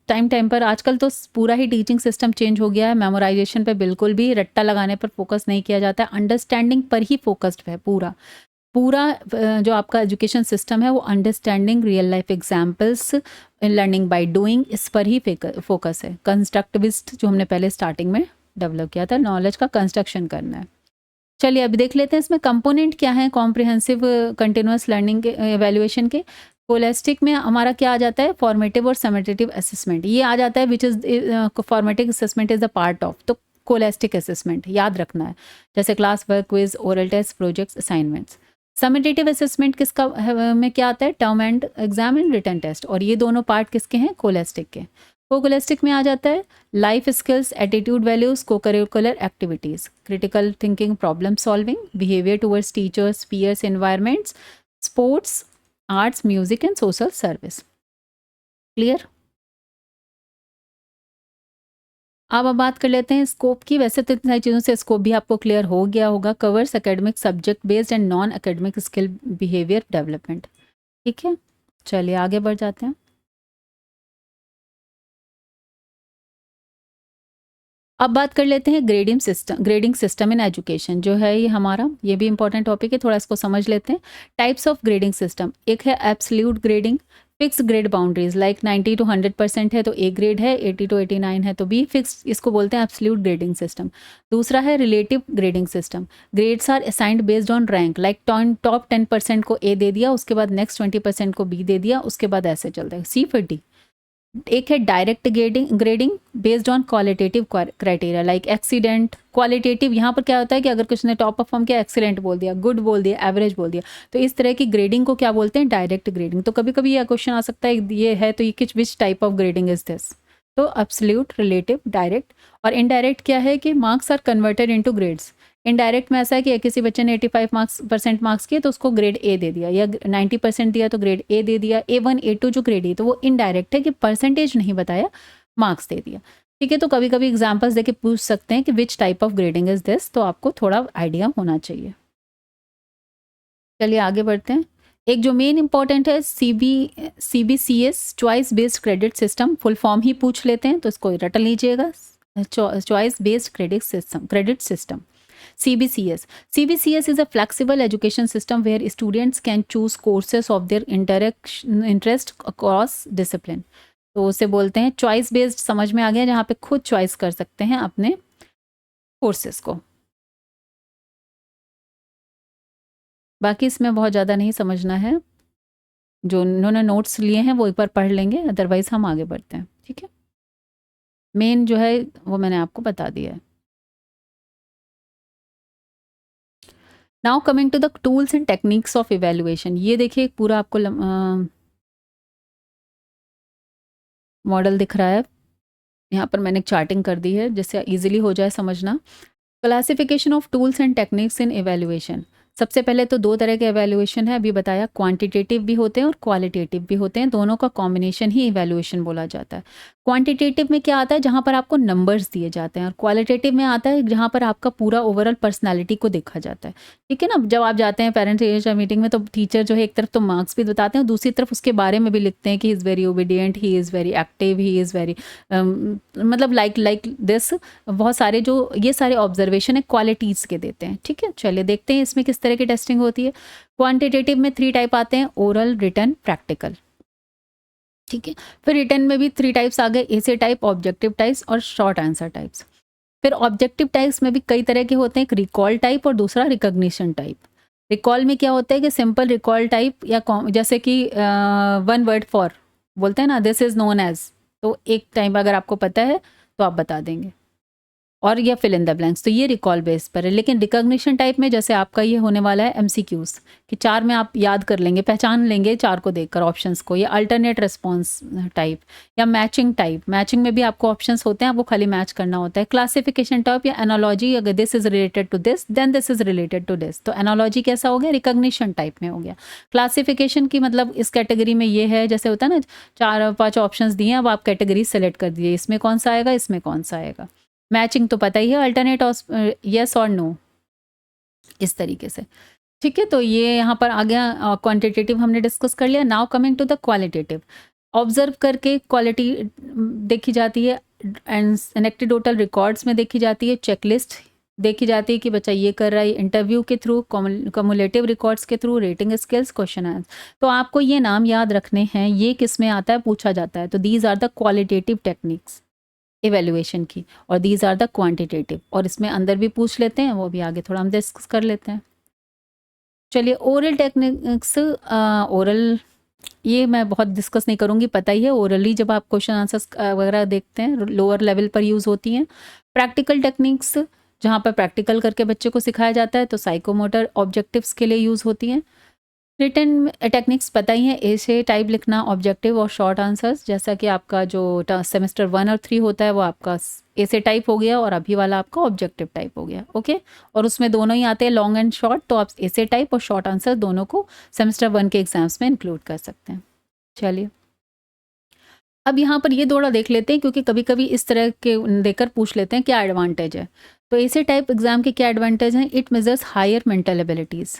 time पर आजकल तो पूरा ही टीचिंग सिस्टम चेंज हो गया है। मेमोराइजेशन पे बिल्कुल भी रट्टा लगाने पर फोकस नहीं किया जाता है, अंडरस्टैंडिंग पर ही फोकस्ड है पूरा जो आपका एजुकेशन सिस्टम है वो understanding, real life examples, learning by doing, इस पर ही फोकस है। कंस्ट्रक्टिविस्ट जो हमने पहले स्टार्टिंग में डेवलप किया था, नॉलेज का कंस्ट्रक्शन करना है। चलिए अभी देख लेते हैं इसमें कंपोनेंट क्या है कॉम्प्रिहेंसिव कंटिन्यूअस लर्निंग के एवेल्युएशन के। होलिस्टिक में हमारा क्या आ जाता है? फॉर्मेटिव और समेटेटिव असेसमेंट। ये आ जाता है which is formative assessment is the part of. तो कोलेस्टिक असेसमेंट याद रखना है, जैसे class work, quiz, oral test, projects, assignments. Summative assessment किसका में क्या आता है, term end exam and written test, और ये दोनों पार्ट किसके हैं, कोलेस्टिक के। कोलेस्टिक में आ जाता है life skills, attitude, values, co curricular activities, critical thinking, problem solving, behaviour towards teachers, peers, environments, sports, arts, music and social service. Clear. अब बात कर लेते हैं स्कोप की। वैसे तो इतनी सारी चीज़ों से स्कोप भी आपको क्लियर हो गया होगा। Covers academic, subject based and non academic skill behaviour development. ठीक है, चलिए आगे बढ़ जाते हैं। अब बात कर लेते हैं ग्रेडिंग सिस्टम इन एजुकेशन जो है ये हमारा, ये भी इंपॉर्टेंट टॉपिक है, थोड़ा इसको समझ लेते हैं। टाइप्स ऑफ ग्रेडिंग सिस्टम, एक है absolute grading, fix grade boundaries, like 90 to 100% है तो ए ग्रेड है, 80 to 89 है तो बी फिक्स, इसको बोलते हैं एब्सोल्यूट ग्रेडिंग सिस्टम। दूसरा है relative grading system, grades are assigned based on rank, like top 10% को ए दे दिया, उसके बाद नेक्स्ट 20% को बी दे दिया, उसके बाद ऐसे चलता है, सी फिर डी। एक है direct grading based on qualitative criteria, like accident. Qualitative यहाँ पर क्या होता है कि अगर कुछ ने टॉप परफॉर्म किया, एक्सीलेंट बोल दिया, गुड बोल दिया, एवरेज बोल दिया, तो इस तरह की ग्रेडिंग को क्या बोलते हैं, डायरेक्ट ग्रेडिंग। तो कभी कभी यह क्वेश्चन आ सकता है ये है तो ये which type of grading is this, तो एब्सोल्यूट, रिलेटिव, डायरेक्ट। और इनडायरेक्ट क्या है कि marks are converted into grades. Indirect में ऐसा है कि किसी बच्चे ने 85% मार्क्स किए तो उसको ग्रेड ए दे दिया, या 90% दिया तो ग्रेड ए दे दिया, A1 A2 जो ग्रेड ए, तो वो इनडायरेक्ट है कि परसेंटेज नहीं बताया, मार्क्स दे दिया। ठीक है, तो कभी कभी एग्जाम्पल्स देके पूछ सकते हैं कि विच type of grading is this, तो आपको थोड़ा आइडिया होना चाहिए। चलिए आगे बढ़ते हैं। एक जो मेन इंपॉर्टेंट है CBCS choice based credit system, full form ही पूछ लेते हैं तो इसको रट लीजिएगा, choice based credit system CBCS. CBCS is a flexible education system where students can choose courses of their interest across discipline. तो उसे बोलते हैं चॉइस बेस्ड, समझ में आ गया, जहाँ पे खुद चॉइस कर सकते हैं अपने कोर्सेज को। बाकी इसमें बहुत ज़्यादा नहीं समझना है, जो उन्होंने नोट्स लिए हैं वो एक बार पढ़ लेंगे, अदरवाइज हम आगे बढ़ते हैं। ठीक है, मेन जो है वो मैंने आपको बता दिया है। Now coming to the tools and techniques of evaluation, ये देखिए पूरा आपको मॉडल दिख रहा है, यहाँ पर मैंने चार्टिंग कर दी है जिससे इजीली हो जाए समझना। Classification of tools and techniques in evaluation. सबसे पहले तो दो तरह के इवेल्युएशन है, अभी बताया, क्वांटिटेटिव भी होते हैं और क्वालिटेटिव भी होते हैं, दोनों का कॉम्बिनेशन ही इवेल्युएशन बोला जाता है। क्वांटिटेटिव में क्या आता है, जहाँ पर आपको नंबर्स दिए जाते हैं, और क्वालिटेटिव में आता है जहाँ पर आपका पूरा ओवरऑल पर्सनैलिटी को देखा जाता है। ठीक है ना, जब आप जाते हैं पेरेंट्स टीचर मीटिंग में तो टीचर जो है एक तरफ तो मार्क्स भी बताते हैं, दूसरी तरफ उसके बारे में भी लिखते हैं कि he is very obedient, he is very active, he is very मतलब लाइक दिस, बहुत सारे जो ये सारे ऑब्जर्वेशन है क्वालिटीज़ के देते हैं। ठीक है, चलिए देखते हैं इसमें किस तरह की टेस्टिंग होती है। क्वांटिटेटिव में 3 टाइप आते हैं, ओरल, रिटन, प्रैक्टिकल। ठीक है, फिर रिटन में भी 3 टाइप्स आ गए, एसे टाइप, ऑब्जेक्टिव टाइप्स और शॉर्ट आंसर टाइप्स। फिर ऑब्जेक्टिव टाइप्स में भी कई तरह के होते हैं, एक रिकॉल टाइप और दूसरा रिकॉग्निशन टाइप। रिकॉल में क्या होता है कि सिंपल रिकॉल टाइप, या जैसे कि 1 वर्ड फॉर बोलते हैं ना, दिस इज़ नोन एज, तो एक टाइम अगर आपको पता है तो आप बता देंगे, और या फिल इन द ब्लैंक्स, तो ये रिकॉल बेस पर है। लेकिन रिकॉग्निशन टाइप में जैसे आपका ये होने वाला है MCQs कि 4 में आप याद कर लेंगे, पहचान लेंगे 4 को देखकर ऑप्शंस को, या अल्टरनेट रिस्पॉन्स टाइप, या मैचिंग टाइप। मैचिंग में भी आपको ऑप्शंस होते हैं, आपको खाली मैच करना होता है। क्लासिफिकेशन टाइप या एनालॉजी, अगर this is related to this then this is related to this, तो एनालॉजी कैसा हो गया, रिकॉग्निशन टाइप में हो गया। क्लासिफिकेशन की मतलब इस कैटेगरी में ये है, जैसे होता है ना 4-5 ऑप्शंस दिए, अब आप कैटेगरी सेलेक्ट कर दिए, इसमें कौन सा आएगा, इसमें कौन सा आएगा। मैचिंग तो पता ही है, अल्टरनेट यस और नो, इस तरीके से। ठीक है, तो ये यहाँ पर आ गया, क्वांटिटेटिव हमने डिस्कस कर लिया। Now coming to the qualitative, observe करके क्वालिटी देखी जाती है, एनेक्डोटल रिकॉर्ड्स में देखी जाती है, चेकलिस्ट देखी जाती है कि बच्चा ये कर रहा है, इंटरव्यू के थ्रू, कम्युलेटिव रिकॉर्ड्स के through, rating skills, question answer. तो आपको ये नाम याद रखने हैं, ये किस में आता है, पूछा जाता है। तो these are the qualitative techniques evaluation की, और दीज आर द क्वांटिटेटिव, और इसमें अंदर भी पूछ लेते हैं, वो भी आगे थोड़ा हम डिस्कस कर लेते हैं। चलिए ओरल टेक्निक्स, ओरल ये मैं बहुत डिस्कस नहीं करूँगी, पता ही है ओरली जब आप क्वेश्चन आंसर्स वगैरह देखते हैं लोअर लेवल पर यूज़ होती हैं। प्रैक्टिकल टेक्निक्स जहाँ पर प्रैक्टिकल करके बच्चे को सिखाया जाता है तो साइकोमोटर ऑब्जेक्टिव्स के लिए यूज़ होती हैं। रिटन टेक्निक्स पता ही है, ऐसे टाइप लिखना ऑब्जेक्टिव और शॉर्ट आंसर्स, जैसा कि आपका जो सेमेस्टर 1 और 3 होता है वो आपका ऐसे टाइप हो गया और अभी वाला आपका ऑब्जेक्टिव टाइप हो गया। ओके, और उसमें दोनों ही आते हैं लॉन्ग एंड शॉर्ट, तो आप ऐसे टाइप और शॉर्ट आंसर दोनों को सेमेस्टर 1 के एग्जाम्स में इंक्लूड कर सकते हैं। चलिए अब यहाँ पर ये थोड़ा देख लेते हैं क्योंकि कभी कभी इस तरह के देकर पूछ लेते हैं क्या एडवांटेज है। तो ऐसे टाइप एग्जाम के क्या एडवांटेज हैं? It measures higher mental abilities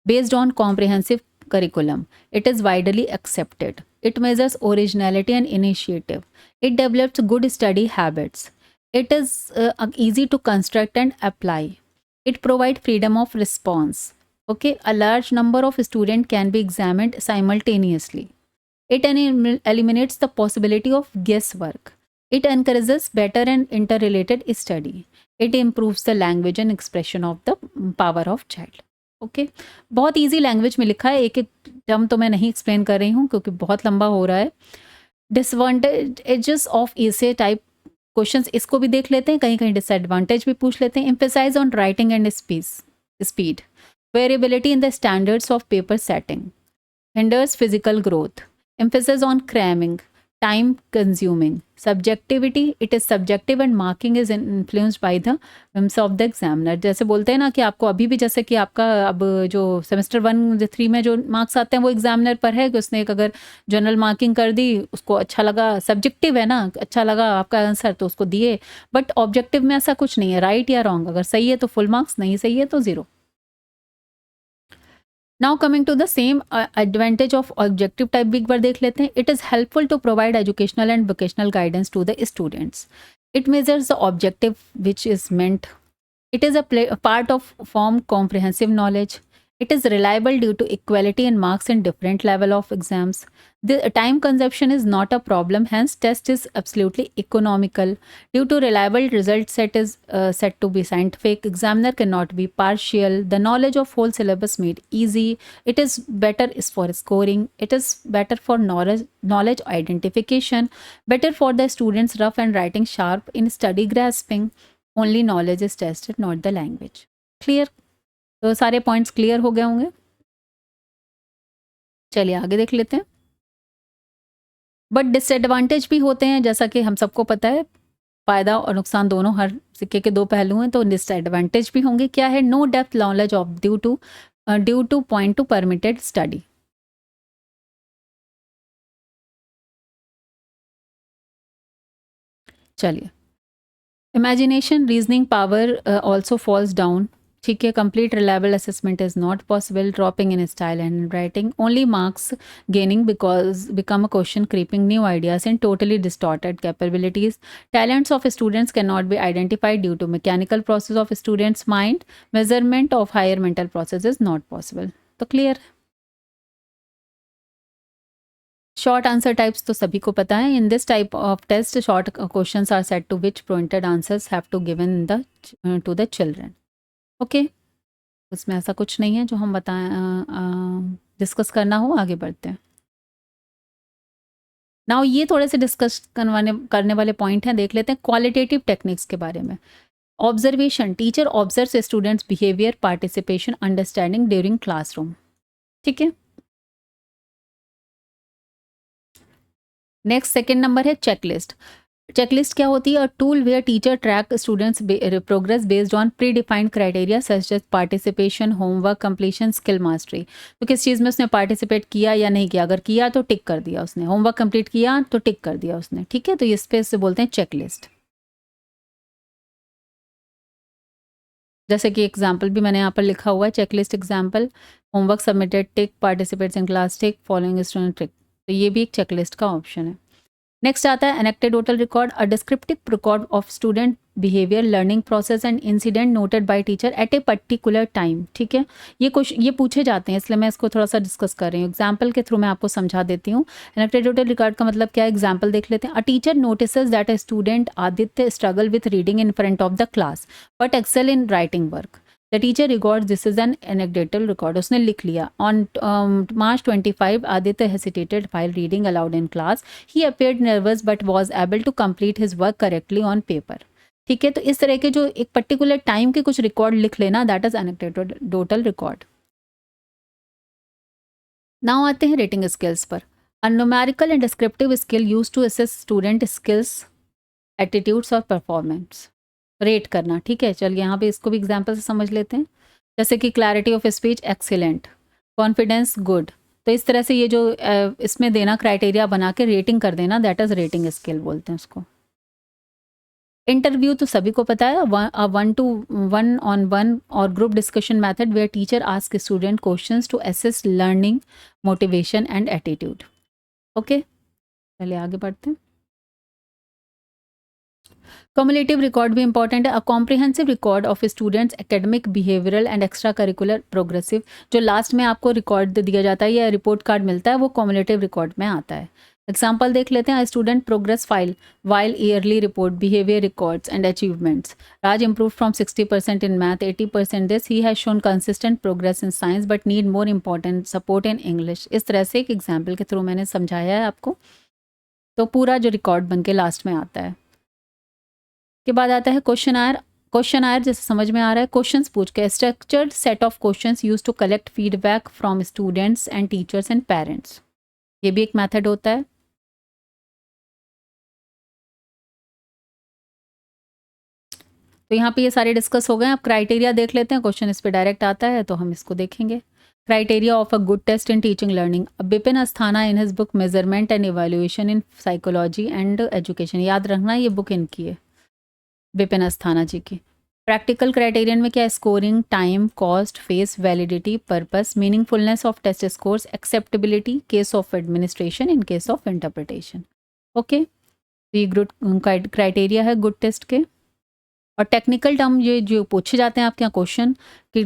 based on comprehensive curriculum. It is widely accepted. It measures originality and initiative. It develops good study habits. It is easy to construct and apply. It provides freedom of response. Okay, a large number of students can be examined simultaneously. It eliminates the possibility of guesswork. It encourages better and interrelated study. It improves the language and expression of the power of child. Okay, बहुत easy language में लिखा है, एक एक term तो मैं नहीं explain कर रही हूँ क्योंकि बहुत लंबा हो रहा है। डिसएडवांटेजेस ऑफ ऐसे टाइप क्वेश्चंस, इसको भी देख लेते हैं, कहीं कहीं डिसएडवांटेज भी पूछ लेते हैं। Emphasize on writing and speed, variability in the standards of paper setting, hinders physical growth, emphasis on cramming, time consuming, subjectivity, it is subjective and marking is influenced by the whims of the examiner। जैसे बोलते हैं ना कि आपको अभी भी, जैसे कि आपका अब जो सेमेस्टर 1-3 में जो मार्क्स आते हैं वो एग्जामिनर पर है कि उसने एक अगर जनरल मार्किंग कर दी, उसको अच्छा लगा, सब्जेक्टिव है ना, अच्छा लगा आपका आंसर तो उसको दिए, बट ऑब्जेक्टिव में ऐसा कुछ नहीं है, राइट या रॉन्ग, अगर सही है तो फुल मार्क्स, नहीं सही है तो 0। Now coming to the same advantage of objective type भी एक बार देख लेते हैं। It is helpful to provide educational and vocational guidance to the students. It measures the objective which is meant. It is a part of form comprehensive knowledge. It is reliable due to equality in marks in different level of exams. The time consumption is not a problem, hence test is absolutely economical. Due to reliable result set is set to be scientific, examiner cannot be partial. The knowledge of whole syllabus made easy. It is better is for scoring. It is better for knowledge identification. Better for the students rough and writing sharp in study grasping. Only knowledge is tested, not the language. Clear? तो सारे points clear हो गए होंगे। चलिए आगे देख लेते हैं। बट डिसएडवांटेज भी होते हैं, जैसा कि हम सबको पता है, फायदा और नुकसान दोनों, हर सिक्के के दो पहलू हैं, तो डिसएडवांटेज भी होंगे। क्या है? No depth knowledge of due to point to permitted study. चलिए, imagination, reasoning power also falls down. ठीक है, complete reliable assessment is not possible, dropping in style and writing, only marks gaining because become a question creeping new ideas in totally distorted capabilities, talents of students can not be identified due to mechanical process of students mind, measurement of higher mental process is not possible. तो clear. Short answer types तो सभी को पता है। In this type of test short questions are set to which printed answers have to given the to the children. Okay, उसमें ऐसा कुछ नहीं है जो हम बताएं डिस्कस करना हो। आगे बढ़ते हैं। नाउ ये थोड़े से डिस्कस करने वाले पॉइंट हैं, देख लेते हैं क्वालिटेटिव टेक्निक्स के बारे में। Observation, teacher observes students behaviour, participation, understanding during classroom. ठीक है। नेक्स्ट सेकेंड नंबर है चेकलिस्ट। चेकलिस्ट क्या होती है? A tool where teacher track students progress based on pre defined criteria such as participation, homework completion, skill mastery. तो किस चीज़ में उसने पार्टिसिपेट किया या नहीं किया, अगर किया तो टिक कर दिया उसने, होमवर्क कंप्लीट किया तो टिक कर दिया उसने। ठीक है, तो इस पे से बोलते हैं चेकलिस्ट। जैसे कि एग्जाम्पल भी मैंने यहाँ पर लिखा हुआ है, checklist example, homework submitted tick, participates in class tick, following student tick. तो ये भी एक चेकलिस्ट का ऑप्शन है। नेक्स्ट आता है anecdotal record, a descriptive record of student behaviour, learning process and incident noted by teacher at a particular time. ठीक है, ये पूछे जाते हैं, इसलिए मैं इसको थोड़ा सा डिस्कस कर रही हूँ। एग्जाम्पल के थ्रू मैं आपको समझा देती हूँ। एनेक्टेडोटल रिकॉर्ड का मतलब क्या है? एग्जाम्पल देख लेते हैं। A teacher notices that a student Aditya struggle with reading in front of the class but excel in writing work. The teacher record this is an anecdotal record, उसने लिख लिया। On March 25 Aditya hesitated while reading aloud in class, he appeared nervous but was able to complete his work correctly on paper। ठीक है, तो इस तरह के जो एक पर्टिकुलर टाइम के कुछ रिकॉर्ड लिख लेना, that is anecdotal record. Now आते हैं रेटिंग स्किल्स पर। A numerical and descriptive skill use to assess student skills, attitudes और परफॉर्मेंस, रेट करना। ठीक है, चलिए यहाँ पे इसको भी एग्जाम्पल से समझ लेते हैं। जैसे कि clarity of speech excellent, confidence good. तो इस तरह से ये जो इसमें देना क्राइटेरिया बना के रेटिंग कर देना, दैट इज रेटिंग स्किल बोलते हैं उसको। इंटरव्यू तो सभी को पता है, 1-to-1 और group discussion method where teacher ask student questions to assess learning, motivation and attitude. Okay, चलिए आगे बढ़ते हैं। कम्युलेटिव रिकॉर्ड भी इंपॉर्टेंट है। A comprehensive record of students academic, behavioural and extra curricular progressive, जो लास्ट में आपको रिकॉर्ड दिया जाता है या रिपोर्ट कार्ड मिलता है, वो कम्युलेटिव रिकॉर्ड में आता है। एग्जाम्पल देख लेते हैं। Student progress file while yearly report, behaviour records and achievements. Raj improved from 60% in math, 80% this, he has shown consistent progress in science but need more important support in English। इस तरह से एक example के through मैंने समझाया है आपको। तो पूरा जो रिकॉर्ड बन के लास्ट में आता है। के बाद आता है क्वेश्चन आयर। क्वेश्चन आयर जैसे समझ में आ रहा है, क्वेश्चंस पूछ के, structured set of questions use to collect feedback from students and teachers and parents. ये भी एक मेथड होता है। तो यहाँ पे ये सारे डिस्कस हो गए। अब क्राइटेरिया देख लेते हैं, क्वेश्चन इस पे डायरेक्ट आता है तो हम इसको देखेंगे। Criteria of a good test in teaching learning. Bipin Asthana in his book measurement and evaluation in psychology and education, याद रखना ये बुक इनकी है, विपिन अस्थाना जी की। प्रैक्टिकल क्राइटेरियन में क्या है? Scoring, time, cost, face, validity, purpose, meaningfulness of test scores, acceptability, case of administration, in case of interpretation. Okay, तो ये गुड क्राइटेरिया है गुड टेस्ट के। और टेक्निकल टर्म ये जो पूछे जाते हैं आपके यहाँ क्वेश्चन कि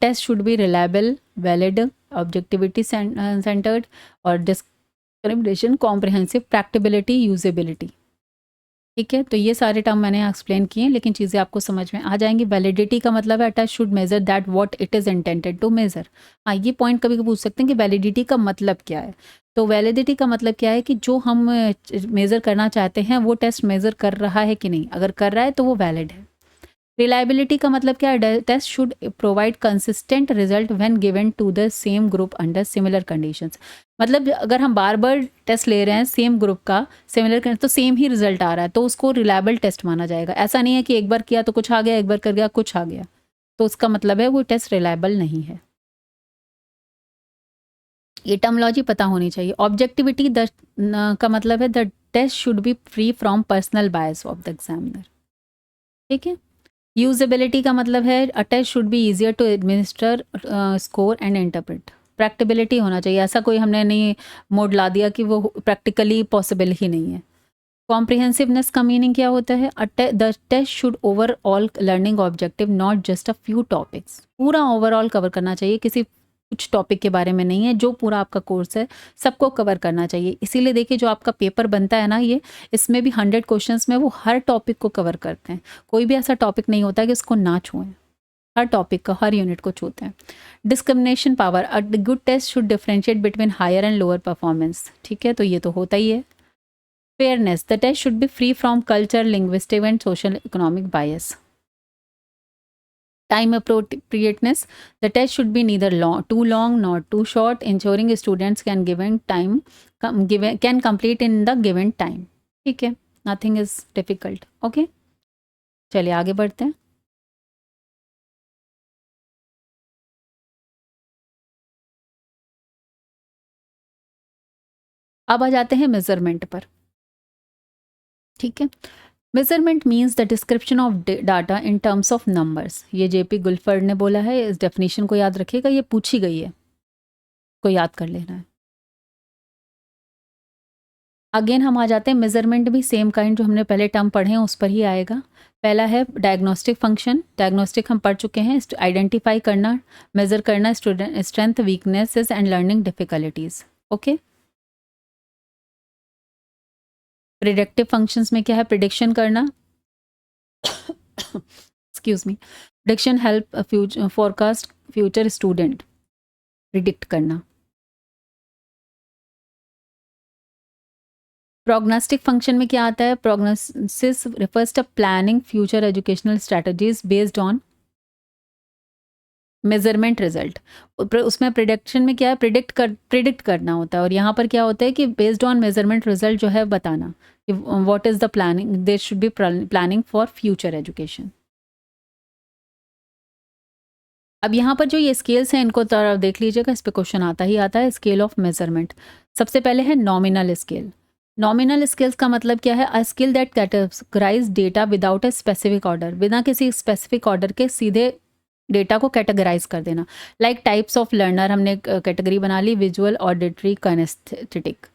test should be reliable, valid, objectivity centered और डिस्क्रिमिनेशन, कॉम्प्रिहेंसिव, प्रैक्टिबिलिटी, यूजेबिलिटी। ठीक है, तो ये सारे टर्म मैंने एक्सप्लेन किए, लेकिन चीज़ें आपको समझ में आ जाएंगी। वैलिडिटी का मतलब है test should measure that what it is intended to measure. हाँ, ये पॉइंट कभी कभी पूछ सकते हैं कि वैलिडिटी का मतलब क्या है। तो वैलिडिटी का मतलब क्या है कि जो हम मेज़र करना चाहते हैं वो टेस्ट मेज़र कर रहा है कि नहीं, अगर कर रहा है तो वो वैलिड है। रिलायबिलिटी का मतलब क्या है? Test should provide consistent result when given to the same group under similar conditions. मतलब अगर हम बार बार टेस्ट ले रहे हैं सेम ग्रुप का, सिमिलर तो सेम ही रिजल्ट आ रहा है, तो उसको रिलायबल टेस्ट माना जाएगा। ऐसा नहीं है कि एक बार किया तो कुछ आ गया, एक बार कर गया कुछ आ गया, तो उसका मतलब है वो टेस्ट रिलायबल नहीं है। ये टर्मोलॉजी पता होनी चाहिए। ऑब्जेक्टिविटी का मतलब है the test should be free from personal bias of the examiner. ठीक है। यूजेबिलिटी का मतलब है a test should be easier to administer, score and interpret. Practicability होना चाहिए, ऐसा कोई हमने नहीं मोड ला दिया कि वो प्रैक्टिकली पॉसिबल ही नहीं है। कॉम्प्रिहेंसिवनेस का मीनिंग क्या होता है? The test should overall learning objective, not just a few topics. पूरा ओवरऑल कवर करना चाहिए, किसी कुछ टॉपिक के बारे में नहीं है, जो पूरा आपका कोर्स है सबको कवर करना चाहिए। इसीलिए देखिए जो आपका पेपर बनता है ना, ये इसमें भी 100 क्वेश्चंस में वो हर टॉपिक को कवर करते हैं। कोई भी ऐसा टॉपिक नहीं होता कि उसको ना छुएं, हर टॉपिक का हर यूनिट को छूते हैं। Discrimination power, a good test should differentiate between higher and lower performance. ठीक है, तो ये तो होता ही है। Fairness, the test should be free from culture, linguistic and social economic bias. Time appropriateness, the test should be neither too long nor too short, ensuring students can can complete in the given time। ठीक है, nothing is difficult। okay, चलिए आगे बढ़ते हैं। अब आ जाते हैं measurement पर। ठीक है, measurement means the description of data in terms of numbers. ये जेपी गुल्फर्ड ने बोला है, इस डेफिनेशन को याद रखिएगा, ये पूछी गई है, को याद कर लेना है। अगेन हम आ जाते हैं, मेजरमेंट भी सेम काइंड जो हमने पहले टर्म पढ़े हैं उस पर ही आएगा। पहला है डायग्नोस्टिक फंक्शन। डायग्नोस्टिक हम पढ़ चुके हैं, आइडेंटिफाई करना, मेजर करना student strength, weaknesses and learning difficulties. Okay. Predictive functions में क्या है? प्रिडिक्शन करना excuse me, prediction help future forecast future student, predict करना। प्रोग्नोस्टिक फंक्शन में क्या आता है? Prognosis refers to planning future educational strategies based on measurement result. उसमें प्रिडिक्शन में क्या है? प्रिडिक्ट करना होता है, और यहाँ पर क्या होता है कि बेस्ड ऑन मेजरमेंट रिजल्ट जो है बताना कि what is the planning, there should be planning for future education. अब यहाँ पर जो ये स्केल्स हैं इनको तो देख लीजिएगा, इस पे क्वेश्चन आता ही आता है। स्केल ऑफ मेजरमेंट सबसे पहले है नॉमिनल स्केल। नॉमिनल स्केल्स का मतलब क्या है? A skill that categorize data without a specific order, बिना किसी स्पेसिफिक ऑर्डर के सीधे डेटा को कैटेगराइज कर देना। लाइक टाइप्स ऑफ लर्नर, हमने कैटेगरी बना ली, विजुअल, ऑडिटरी, काइनेस्थेटिक,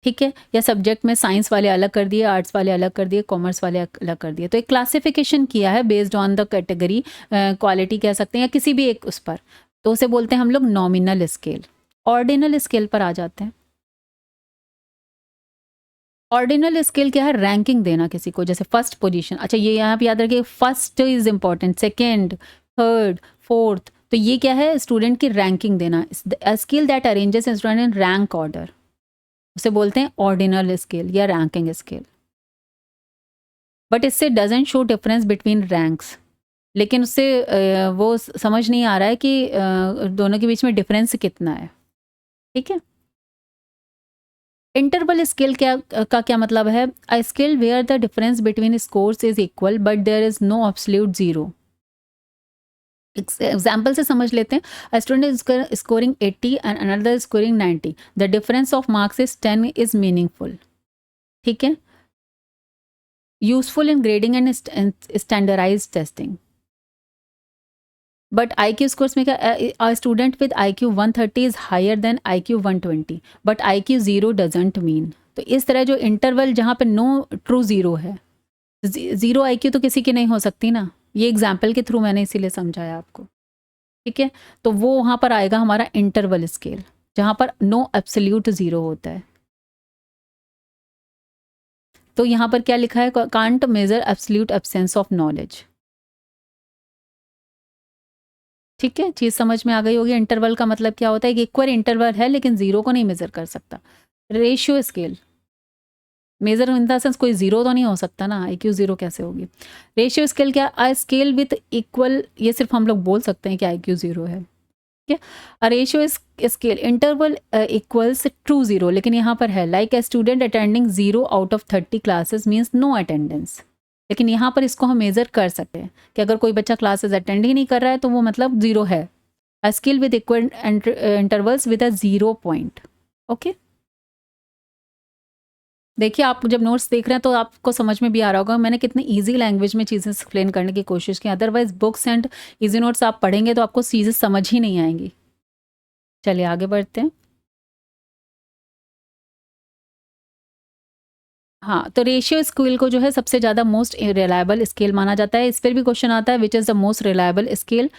ठीक है। या सब्जेक्ट में साइंस वाले अलग कर दिए, आर्ट्स वाले अलग कर दिए, कॉमर्स वाले अलग कर दिए। तो एक क्लासिफिकेशन किया है based on the category, quality कह सकते हैं, या किसी भी एक उस पर, तो उसे बोलते हैं हम लोग नॉमिनल स्केल। ऑर्डिनल स्केल पर आ जाते हैं। ऑर्डिनल स्केल क्या है? रैंकिंग देना किसी को, जैसे फर्स्ट पोजीशन। अच्छा, ये यहाँ पे याद रखिए, first is important, second, third, fourth, तो ये क्या है? स्टूडेंट की रैंकिंग देना। Skill that arranges student in rank order, उसे बोलते हैं ऑर्डिनल स्केल या रैंकिंग स्केल। बट इससे doesn't show difference between ranks, लेकिन उससे वो समझ नहीं आ रहा है कि दोनों के बीच में डिफरेंस कितना है, ठीक है। इंटरवल स्केल का क्या मतलब है? A scale where the difference between scores is equal but there is no absolute zero. Example से समझ लेते हैं। A student is scoring 80 and another scoring 90, the difference of marks is 10 is meaningful, ठीक है। Useful in grading and standardize testing. But IQ scores में क्या? Student with IQ 130 is higher than IQ 120, but IQ 0 doesn't mean. तो इस तरह जो interval जहाँ पे नो ट्रू जीरो है, जीरो IQ तो किसी की नहीं हो सकती ना, ये एग्जाम्पल के थ्रू मैंने इसीलिए समझाया आपको, ठीक है। तो वो वहाँ पर आएगा हमारा इंटरवल स्केल, जहाँ पर नो एब्सोल्यूट जीरो होता है। तो यहाँ पर क्या लिखा है? Can't measure absolute absence of knowledge, ठीक है। चीज़ समझ में आ गई होगी। इंटरवल का मतलब क्या होता है? एक इक्वल इंटरवल है लेकिन जीरो को नहीं मेजर कर सकता। Ratio scale, measure in the sense कोई जीरो तो नहीं हो सकता ना, IQ जीरो कैसे होगी? रेशियो स्केल क्या? अ स्केल विथ इक्वल, ये सिर्फ हम लोग बोल सकते हैं कि IQ जीरो है, ठीक है। A ratio scale interval equals true zero, लेकिन यहाँ पर है like a student attending 0 out of 30 classes means no attendance. लेकिन यहाँ पर इसको हम मेजर कर सकते हैं कि अगर कोई बच्चा क्लासेस अटेंड ही नहीं कर रहा है तो वो मतलब जीरो है। A skill with equal intervals with a 0 point, okay. देखिए, आप जब नोट्स देख रहे हैं तो आपको समझ में भी आ रहा होगा मैंने कितनी इजी लैंग्वेज में चीज़ें एक्सप्लेन करने की कोशिश की। Otherwise books and easy notes आप पढ़ेंगे तो आपको चीज़ें समझ ही नहीं आएंगी। चलिए आगे बढ़ते हैं। हाँ, तो रेशियो स्केल को जो है सबसे ज़्यादा मोस्ट रिलायबल स्केल माना जाता है। इस पर भी क्वेश्चन आता है, which is the most reliable scale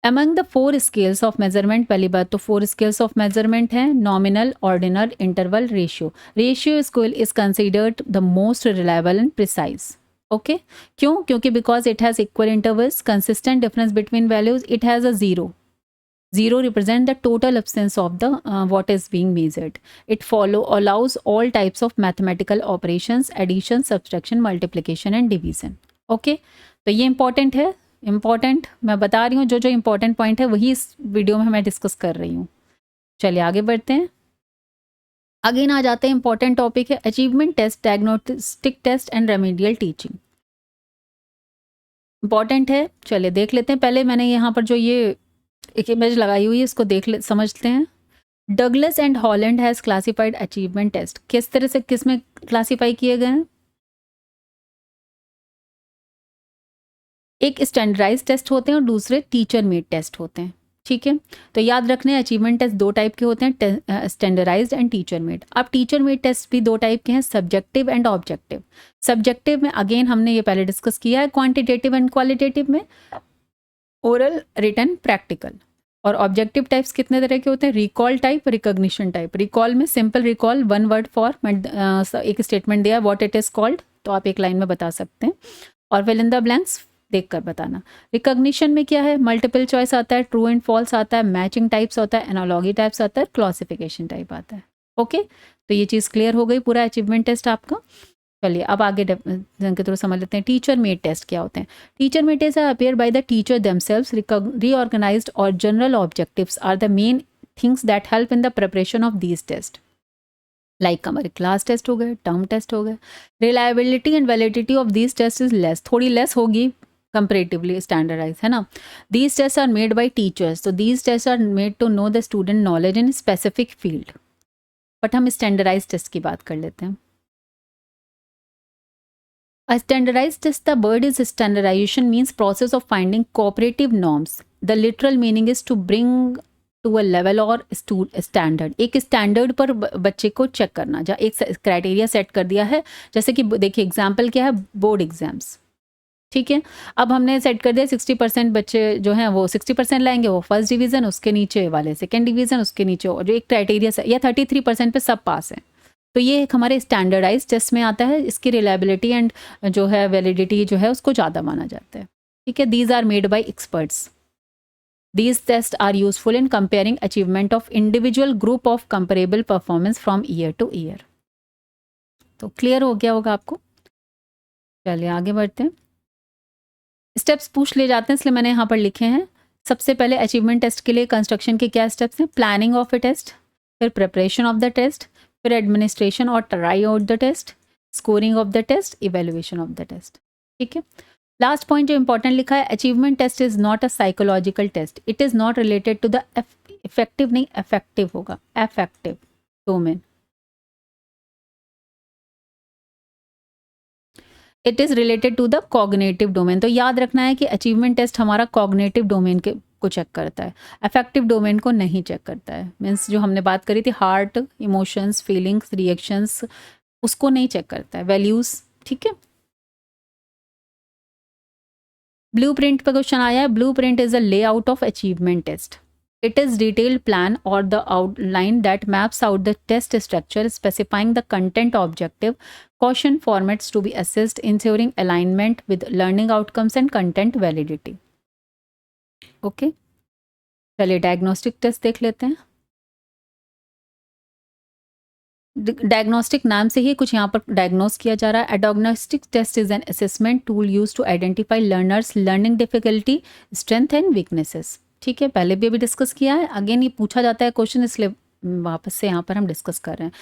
among the 4 scales of measurement. पहली बात तो 4 स्केल्स ऑफ मेजरमेंट हैं, nominal, ordinal, interval, ratio. Ratio scale is considered the most reliable and precise, okay. क्यों? क्योंकि because it has equal intervals, consistent difference between values, it has a zero. Zero represent the total absence of the what is being measured. It allows all types of mathematical operations, addition, subtraction, multiplication and division. Okay, तो ये important है। important मैं बता रही हूँ, जो जो important point है वही इस वीडियो में मैं डिस्कस कर रही हूँ। चलिए आगे बढ़ते हैं। अगेन आ जाते हैं, इंपॉर्टेंट टॉपिक है achievement test, diagnostic test and remedial teaching. Important है, चलिए देख लेते हैं। पहले मैंने यहाँ पर जो ये एक इमेज लगाई हुई है इसको समझते हैं। Douglas and Holland has classified achievement test, किस तरह से किस में क्लासीफाई किए गए हैं? एक स्टैंडर्डाइज टेस्ट होते हैं और दूसरे टीचर मेड टेस्ट होते हैं, ठीक है। तो याद रखने अचीवमेंट टेस्ट 2 टाइप के होते हैं, स्टैंडर्डाइज्ड एंड टीचर मेड। अब टीचर मेड टेस्ट भी 2 टाइप के हैं, सब्जेक्टिव एंड ऑब्जेक्टिव। सब्जेक्टिव में अगेन हमने ये पहले डिस्कस किया है, क्वांटिटेटिव एंड क्वालिटेटिव में ओरल, रिटन, प्रैक्टिकल। और ऑब्जेक्टिव टाइप्स कितने तरह के होते हैं? Recall type, recognition type. Recall में सिंपल रिकॉल, 1 वर्ड फॉर, एक स्टेटमेंट दिया व्हाट इट इज कॉल्ड, तो आप एक लाइन में बता सकते हैं। और फिल इन द ब्लैंक्स, देख कर बताना। रिकॉग्निशन में क्या है, मल्टीपल चॉइस आता है, ट्रू एंड फॉल्स आता है, मैचिंग टाइप्स होता है, एनालॉगी टाइप्स आता है, क्लासिफिकेशन टाइप आता है। ओके, तो ये चीज़ क्लियर हो गई, पूरा अचीवमेंट टेस्ट आपका। चलिए अब आगे के थ्रू समझ लेते हैं टीचर मेड टेस्ट क्या होते हैं। टीचर मेड टेस्ट आर अपेयर by the teacher themselves, reorganized or general objectives are the main things that help in the preparation of these test. Like हमारे क्लास टेस्ट हो गए, टर्म टेस्ट हो गए। Reliability and validity of these test is less, थोड़ी less होगी comparatively standardize, है ना। These test are made by teachers, तो these test are made to know the student knowledge in specific field. But हम standardise test की बात कर लेते हैं। A standardized test, the word is standardization means process of finding cooperative norms. The literal meaning is to bring to a level or standard. एक standard पर बच्चे को चेक करना, जहाँ एक क्राइटेरिया सेट कर दिया है। जैसे कि देखिए एग्जाम्पल क्या है, बोर्ड एग्जाम्स, ठीक है। अब हमने सेट कर दिया 60% बच्चे जो हैं वो 60% लाएंगे, वो फर्स्ट डिवीज़न, उसके नीचे वाले सेकेंड डिवीज़न, उसके नीचे और जो एक क्राइटेरिया से, या 33% पे सब पास हैं। तो ये एक हमारे स्टैंडर्डाइज टेस्ट में आता है। इसकी रिलायबिलिटी एंड जो है वैलिडिटी जो है उसको ज़्यादा माना जाता है, ठीक है। These are made by experts. These test are useful in comparing achievement of individual group of comparable performance from year to year. तो क्लियर हो गया होगा आपको। चलिए आगे बढ़ते हैं, स्टेप्स पूछ ले जाते हैं, इसलिए मैंने यहाँ पर लिखे हैं। सबसे पहले अचीवमेंट टेस्ट के लिए कंस्ट्रक्शन के क्या स्टेप्स हैं, प्लानिंग ऑफ ए टेस्ट, फिर प्रिपरेशन ऑफ द टेस्ट, फिर एडमिनिस्ट्रेशन और try out the test, scoring of the test, evaluation of the test, ठीक है। लास्ट पॉइंट जो इंपॉर्टेंट लिखा है, achievement test is not a psychological test, it is not related to the effective, नहीं affective होगा, affective domain, it is related to the cognitive domain. तो याद रखना है कि अचीवमेंट टेस्ट हमारा कॉग्निटिव डोमेन के को चेक करता है, अफेक्टिव डोमेन को नहीं चेक करता है। मीन्स जो हमने बात करी थी हार्ट, इमोशंस, फीलिंग्स, रिएक्शंस, उसको नहीं चेक करता है, वैल्यूज, ठीक है। ब्लूप्रिंट पे क्वेश्चन आया है, blueprint is a layout of achievement test, it is detailed plan or the outline that maps out the test structure specifying the content objective question formats to be assessed ensuring alignment with learning outcomes and content validity. Okay, चलिए diagnostic test देख लेते हैं। Diagnostic नाम से ही कुछ यहाँ पर diagnose किया जा रहा है। Diagnostic test is an assessment tool use to identify learners learning difficulty, strength and weaknesses, ठीक है। पहले भी अभी डिस्कस किया है, अगेन ये पूछा जाता है क्वेश्चन, इसलिए वापस से यहाँ पर हम डिस्कस कर रहे हैं।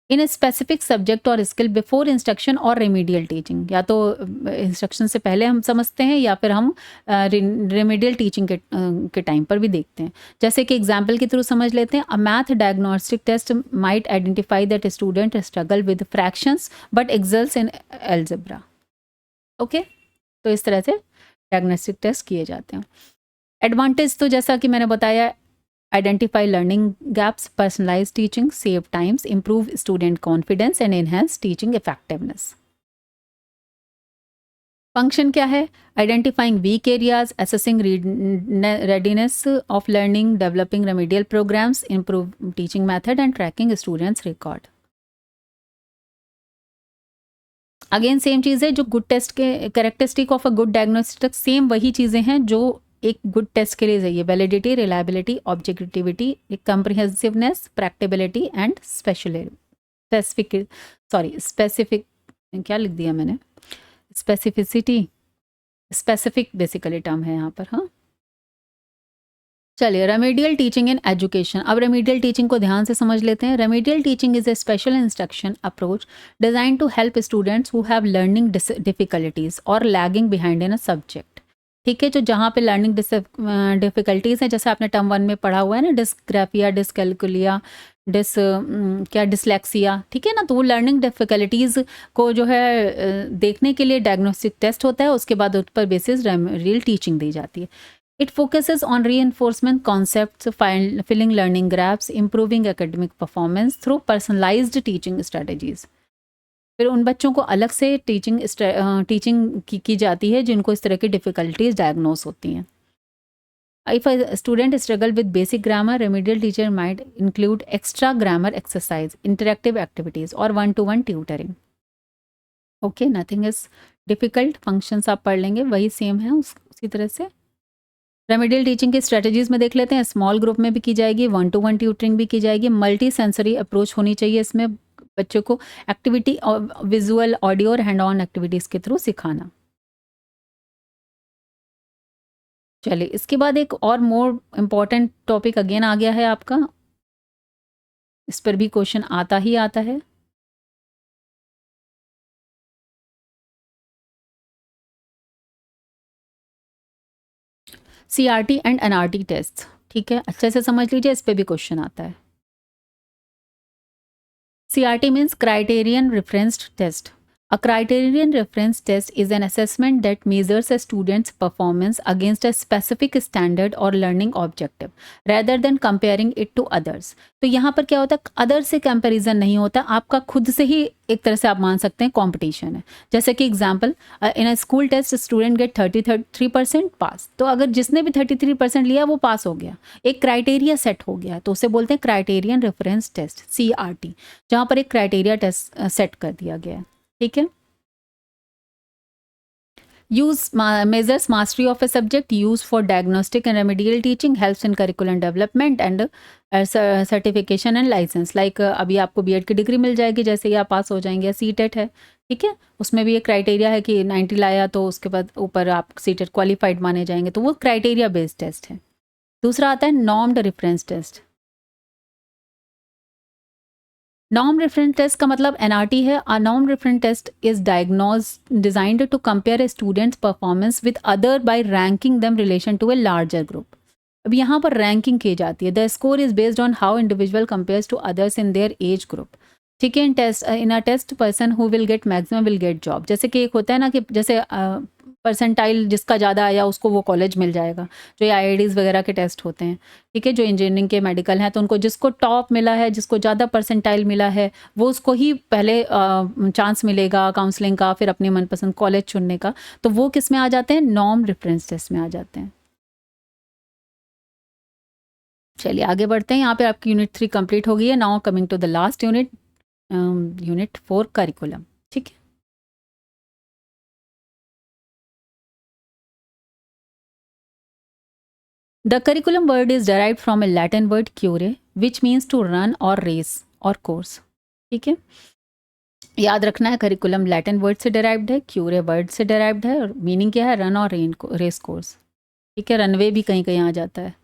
इन ए स्पेसिफिक सब्जेक्ट और स्किल बिफोर इंस्ट्रक्शन और रेमीडियल टीचिंग, या तो इंस्ट्रक्शन से पहले हम समझते हैं या फिर हम रेमीडियल टीचिंग के टाइम पर भी देखते हैं। जैसे कि एग्जाम्पल के थ्रू समझ लेते हैं, a math diagnostic test might identify that student struggle with fractions but excels in algebra. Okay, तो इस तरह से डायग्नोस्टिक टेस्ट किए जाते हैं। एडवांटेज तो जैसा कि मैंने बताया, identify learning gaps, personalized teaching, save times, improve student confidence and enhance teaching effectiveness. Function क्या है, identifying weak areas, assessing readiness of learning, developing remedial programs, improve teaching method and tracking students record. Again same चीज़ है, जो good test के characteristic of a good diagnostic, same वही चीज़ें हैं जो एक गुड टेस्ट के लिए चाहिए। Validity, reliability, objectivity, comprehensiveness, practicability and specific क्या लिख दिया मैंने, स्पेसिफिसिटी, स्पेसिफिक बेसिकली टर्म है यहाँ पर। हाँ, चलिए रेमेडियल टीचिंग इन एजुकेशन। अब रेमेडियल टीचिंग को ध्यान से समझ लेते हैं। Remedial teaching is a special instruction approach design to help students who have learning difficulties or lagging behind in a subject, ठीक है। जो जहाँ पे लर्निंग डिफिकल्टीज हैं, जैसे आपने टर्म 1 में पढ़ा हुआ है ना, डिस्ग्राफिया, डिसकैलकुलिया, डिसलेक्सिया, ठीक है ना। तो वो लर्निंग डिफिकल्टीज को जो है देखने के लिए डायग्नोस्टिक टेस्ट होता है, उसके बाद उस पर बेसिस रियल टीचिंग दी जाती है। It focuses on reinforcement concepts, filling learning gaps, improving academic performance through personalized teaching strategies. फिर उन बच्चों को अलग से टीचिंग की जाती है जिनको इस तरह की डिफ़िकल्टीज डायग्नोस होती हैं। If a student struggle with basic grammar, remedial teacher might include extra grammar exercise, interactive activities, or one-to-one tutoring. Okay, nothing is difficult, functions आप पढ़ लेंगे, वही सेम है उसी तरह से। रेमेडियल टीचिंग की स्ट्रेटजीज में देख लेते हैं। स्मॉल ग्रुप में भी की जाएगी, 1-to-1 ट्यूटरिंग भी की जाएगी, मल्टी सेंसरी अप्रोच होनी चाहिए इसमें, बच्चों को एक्टिविटी और विजुअल, ऑडियो और हैंड ऑन एक्टिविटीज के थ्रू सिखाना। चलिए, इसके बाद एक और मोर इम्पॉर्टेंट टॉपिक अगेन आ गया है आपका, इस पर भी क्वेश्चन आता ही आता है। CRT एंड NRT टेस्ट, ठीक है, अच्छे से समझ लीजिए, इस पे भी क्वेश्चन आता है। CRT means Criterion Referenced Test. A criterion reference test is an assessment that measures a student's performance against a specific standard or learning objective rather than comparing it to others. तो यहाँ पर क्या होता है, other से comparison नहीं होता, आपका खुद से ही एक तरह से आप मान सकते हैं कंपटीशन है। जैसे कि example, in a school test student get 33% pass, तो अगर जिसने भी 33% लिया वो पास हो गया, एक क्राइटेरिया सेट हो गया, तो उसे बोलते हैं क्राइटेरियन रेफरेंस टेस्ट, CRT, जहाँ पर एक क्राइटेरिया टेस्ट सेट कर दिया गया है, ठीक है। Use measures mastery of a subject, use for diagnostic and remedial teaching, helps in curriculum development and certification and license. Like अभी आपको बीएड की डिग्री मिल जाएगी जैसे ही आप पास हो जाएंगे, सीटेट है, ठीक है, उसमें भी एक क्राइटेरिया है कि 90 लाया तो उसके बाद ऊपर आप सीटेट क्वालिफाइड माने जाएंगे, तो वो क्राइटेरिया बेस्ड टेस्ट है। दूसरा आता है normed reference test. Norm reference test का मतलब NRT है। A norm reference test is designed to compare a student's performance with other by ranking them relation to a larger group. अब यहाँ पर रैंकिंग की जाती है। The score is based on how individual compares to others in their age group, ठीक है। In a test person who will get maximum will get job. जैसे कि एक होता है ना कि जैसे परसेंटाइल जिसका ज़्यादा आया उसको वो कॉलेज मिल जाएगा, जो ये IITs वगैरह के टेस्ट होते हैं, ठीक है, जो इंजीनियरिंग के मेडिकल हैं, तो उनको जिसको टॉप मिला है, जिसको ज़्यादा परसेंटाइल मिला है, वो उसको ही पहले चांस मिलेगा काउंसलिंग का, फिर अपने मनपसंद कॉलेज चुनने का। तो वो किस में आ जाते हैं, नॉर्म रेफरेंस टेस्ट में आ जाते हैं। चलिए आगे बढ़ते हैं। यहाँ पे आपकी यूनिट 3 कंप्लीट हो गई है। Now coming to the last unit, unit 4 curriculum, ठीक है। The curriculum word is derived from a Latin word cure, which means to run or race or course, ठीक है। याद रखना है, करिकुलम लैटिन वर्ड से डेराइव्ड है, क्यूरे वर्ड से डेराइव्ड है, और मीनिंग क्या है, रन और रेस कोर्स, ठीक है। रनवे भी कहीं कहीं आ जाता है,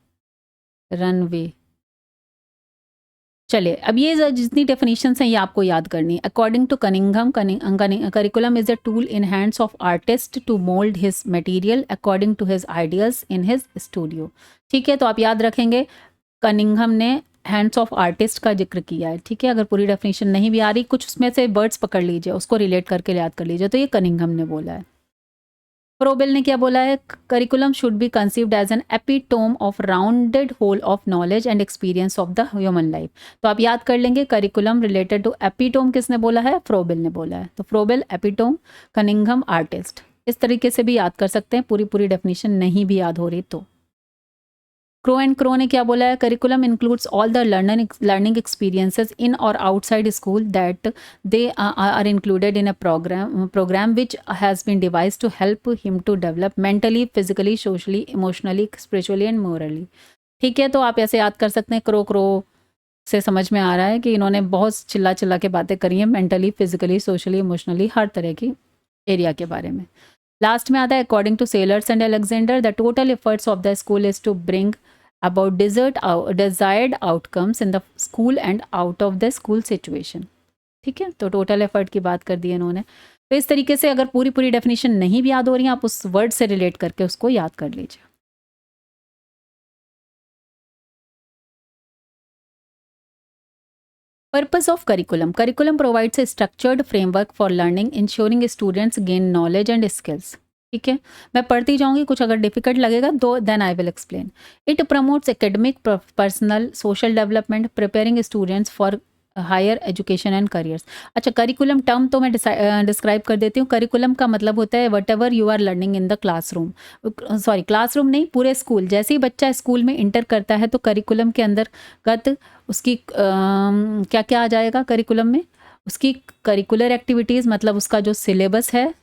रनवे। चलिए, अब ये जितनी डेफिनेशंस हैं ये आपको याद करनी है। According to Cunningham, curriculum is a tool in hands of artist to mould his material according to his ideas in his studio, ठीक है। तो आप याद रखेंगे, कनिंघम ने हैंड्स ऑफ आर्टिस्ट का जिक्र किया है, ठीक है। अगर पूरी डेफिनेशन नहीं भी आ रही, कुछ उसमें से वर्ड्स पकड़ लीजिए, उसको रिलेट करके याद कर लीजिए, तो ये कनिंघम ने बोला है। फ्रोबेल ने क्या बोला है, curriculum should be conceived as an epitome of rounded whole of knowledge and experience of the human life. तो आप याद कर लेंगे, करिकुलम रिलेटेड टू एपिटोम किसने बोला है, फ्रोबेल ने बोला है। तो फ्रोबेल, एपिटोम, कनिंघम, आर्टिस्ट, इस तरीके से भी याद कर सकते हैं, पूरी पूरी डेफिनेशन नहीं भी याद हो रही तो। क्रो एंड क्रो ने क्या बोला है, curriculum includes all the learning experiences in और outside school that they are included in a program which has been devise to help him to develop mentally, physically, socially, emotionally, spiritually and morally, ठीक है। तो आप ऐसे याद कर सकते हैं, क्रो क्रो से समझ में आ रहा है कि इन्होंने बहुत चिल्ला चिल्ला के बातें करी हैं, मेंटली, फिजिकली, सोशली, इमोशनली, हर तरह की एरिया के बारे में। लास्ट में आता है, according to Sellers and Alexander, the total efforts of the school is to bring about desired outcomes in the school and out of the school situation, ठीक है। तो टोटल एफर्ट की बात कर दी इन्होंने। तो इस तरीके से अगर पूरी पूरी डेफिनेशन नहीं भी याद हो रही है, आप उस वर्ड से रिलेट करके उसको याद कर लीजिए। Purpose of curriculum. Curriculum provides a structured framework for learning, ensuring students gain knowledge and skills, ठीक है। मैं पढ़ती जाऊंगी, कुछ अगर डिफिकल्ट लगेगा तो then I will explain. It promotes academic, personal, social development, preparing students for higher education and careers. अच्छा, करिकुलम टर्म तो मैं डिस्क्राइब कर देती हूँ। करिकुलम का मतलब होता है whatever you are learning in the classroom, sorry classroom नहीं, पूरे स्कूल। जैसे ही बच्चा स्कूल में इंटर करता है तो करिकुलम के अंदर उसकी क्या क्या आ जाएगा करिकुलम में, उसकी करिकुलर एक्टिविटीज़ मतलब उसका जो सिलेबस है,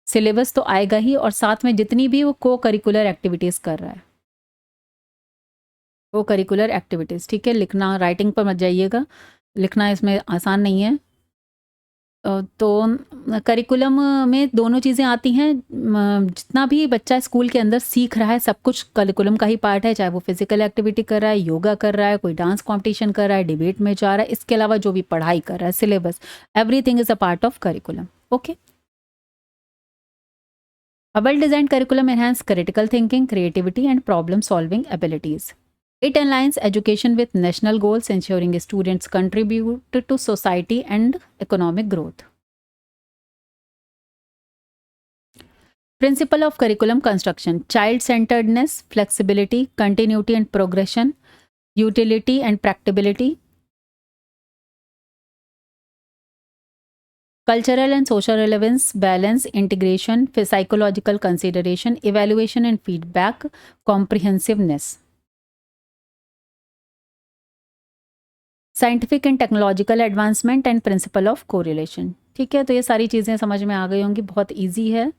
सिलेबस तो आएगा ही, और साथ में जितनी भी वो को करिकुलर एक्टिविटीज़ कर रहा है, को करिकुलर एक्टिविटीज़। ठीक है, लिखना राइटिंग पर मत जाइएगा, लिखना इसमें आसान नहीं है। तो करिकुलम में दोनों चीज़ें आती हैं। जितना भी बच्चा स्कूल के अंदर सीख रहा है सब कुछ करिकुलम का ही पार्ट है, चाहे वो फिजिकल एक्टिविटी कर रहा है, योगा कर रहा है, कोई डांस कंपटीशन कर रहा है, डिबेट में जा रहा है, इसके अलावा जो भी पढ़ाई कर रहा है, syllabus, everything is a part of curriculum. Okay, A well-designed curriculum enhances critical thinking, creativity, and problem-solving abilities. It aligns education with national goals, ensuring students contribute to society and economic growth. Principle of curriculum construction: child-centeredness, flexibility, continuity and progression, utility and practicability, cultural and social relevance, balance, integration, psychological consideration, evaluation and feedback, comprehensiveness. Scientific and technological advancement and principle of correlation. ठीक है, तो ये सारी चीज़ें समझ में आ गई होंगी, बहुत इजी है।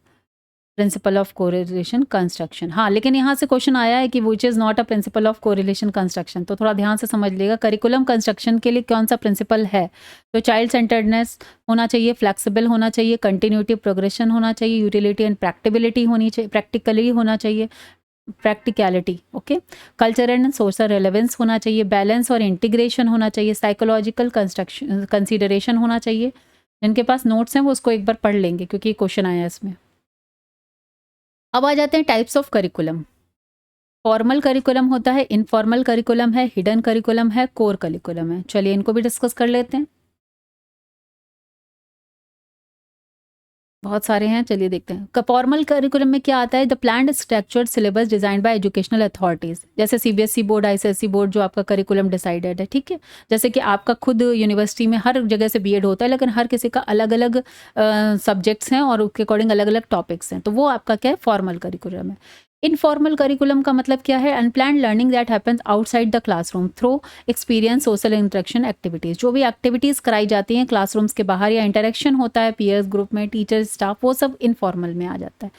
प्रिंसिपल ऑफ कोरिलेशन कंस्ट्रक्शन, हाँ, लेकिन यहाँ से क्वेश्चन आया है कि which is not a principle of correlation construction, तो थोड़ा ध्यान से समझ लेगा। करिकुलम कंस्ट्रक्शन के लिए कौन सा प्रिंसिपल है? तो चाइल्ड सेंटर्डनेस होना चाहिए, फ्लेक्सिबल होना चाहिए, कंटिन्यूटी प्रोग्रेशन होना चाहिए, यूटिलिटी एंड प्रैक्टिबिलिटी होनी चाहिए, प्रैक्टिकली होना चाहिए, practicality, okay, culture and social relevance होना चाहिए, बैलेंस और इंटीग्रेशन होना चाहिए, साइकोलॉजिकल कंस्ट्रक्शन कंसीडरेशन होना चाहिए। जिनके पास नोट्स हैं वो उसको एक बार पढ़ लेंगे क्योंकि क्वेश्चन आया है इसमें। अब आ जाते हैं types of curriculum. Formal curriculum होता है, इनफॉर्मल करिकुलम है, हिडन करिकुलम है, कोर करिकुलम है। चलिए इनको भी डिस्कस कर लेते हैं, बहुत सारे हैं, चलिए देखते हैं। फॉर्मल करिकुलम में क्या आता है? The planned structured syllabus design by educational authorities, जैसे सीबीएसई बोर्ड, आईसीएसई बोर्ड, जो आपका करिकुलम डिसाइडेड है। ठीक है, जैसे कि आपका खुद यूनिवर्सिटी में हर जगह से बीएड होता है, लेकिन हर किसी का अलग अलग सब्जेक्ट्स हैं और उसके अकॉर्डिंग अलग अलग टॉपिक्स हैं, तो वो आपका क्या है? फॉर्मल करिकुलम है। इनफॉर्मल करिकुलम का मतलब क्या है? Unplanned learning that happens outside the classroom through experience, social interaction activities. जो भी एक्टिविटीज़ कराई जाती हैं क्लासरूम्स के बाहर या इंटरेक्शन होता है पीयर्स ग्रुप में, टीचर स्टाफ, वो सब इनफॉर्मल में आ जाता है।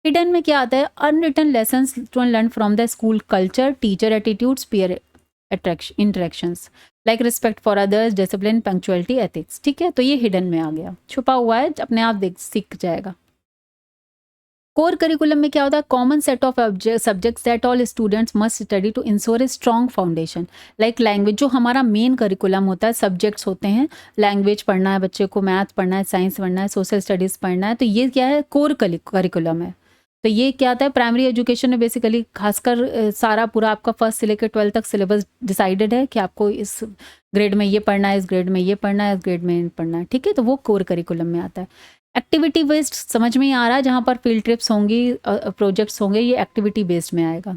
हिडन में क्या आता है? Unwritten lessons to learn from the school culture, teacher attitudes, peer interactions like respect for others, discipline, punctuality, ethics. ठीक है, तो ये हिडन में आ गया, छुपा हुआ है, अपने आप देख सीख जाएगा। कोर करिकुलम में क्या होता है? Common set of subjects that all students must study to ensure a strong foundation, like language. जो हमारा मेन करिकुलम होता है, सब्जेक्ट्स होते हैं, लैंग्वेज पढ़ना है बच्चे को, मैथ पढ़ना है, साइंस पढ़ना है, सोशल स्टडीज़ पढ़ना है, तो ये क्या है? कोर करिकुलम है। तो ये क्या आता है? प्राइमरी एजुकेशन में बेसिकली खासकर सारा पूरा आपका फर्स्ट से लेकर 12th तक सिलेबस डिसाइडेड है कि आपको इस ग्रेड में ये पढ़ना है, इस ग्रेड में ये पढ़ना है, इस ग्रेड में पढ़ना है। ठीक है, तो वो कोर करिकुलम में आता है। एक्टिविटी बेस्ड समझ में ही आ रहा है, जहाँ पर फील्ड ट्रिप्स होंगी, प्रोजेक्ट्स होंगे, ये एक्टिविटी बेस्ड में आएगा।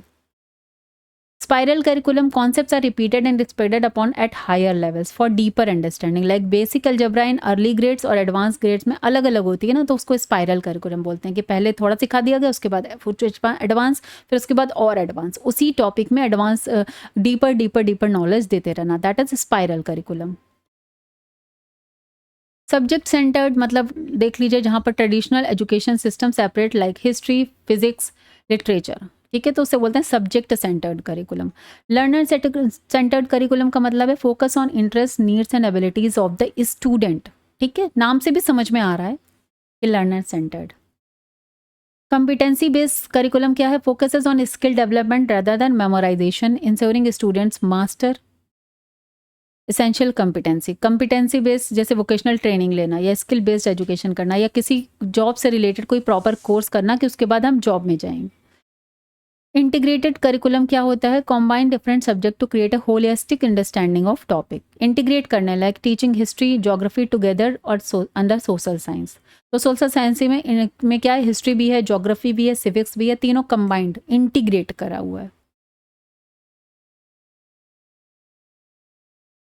Spiral curriculum concepts are repeated and expected upon at higher levels for deeper understanding, like basic algebra in early grades और एडवांस ग्रेड्स में अलग अलग होती है ना, तो उसको स्पाइरल करिकुलम बोलते हैं कि पहले थोड़ा सिखा दिया गया, उसके बाद एडवांस, फिर उसके बाद और एडवांस, उसी टॉपिक में advance deeper deeper deeper knowledge देते रहना, that is spiral curriculum. Subject centred मतलब देख लीजिए, जहाँ पर traditional education system separate like history, physics, literature. ठीक है, तो उसे बोलते हैं subject centred curriculum. Learner centred curriculum का मतलब है focus on interest, needs and abilities of the student. ठीक है, नाम से भी समझ में आ रहा है कि learner centred. Competency based curriculum क्या है? Focuses on skill development rather than memorisation, ensuring students master essential competency based, जैसे वोकेशनल ट्रेनिंग लेना या स्किल बेस्ड एजुकेशन करना या किसी जॉब से रिलेटेड कोई प्रॉपर कोर्स करना कि उसके बाद हम जॉब में जाएंगे। इंटीग्रेटेड करिकुलम क्या होता है? Combine different subject to create a holistic understanding of topic. Integrate करने like teaching history, geography together और अंडर सोशल साइंस। तो सोशल साइंस में क्या है? हिस्ट्री भी है, ज्योग्राफी भी है, सिविक्स भी है, तीनों कंबाइंड इंटीग्रेट करा हुआ है।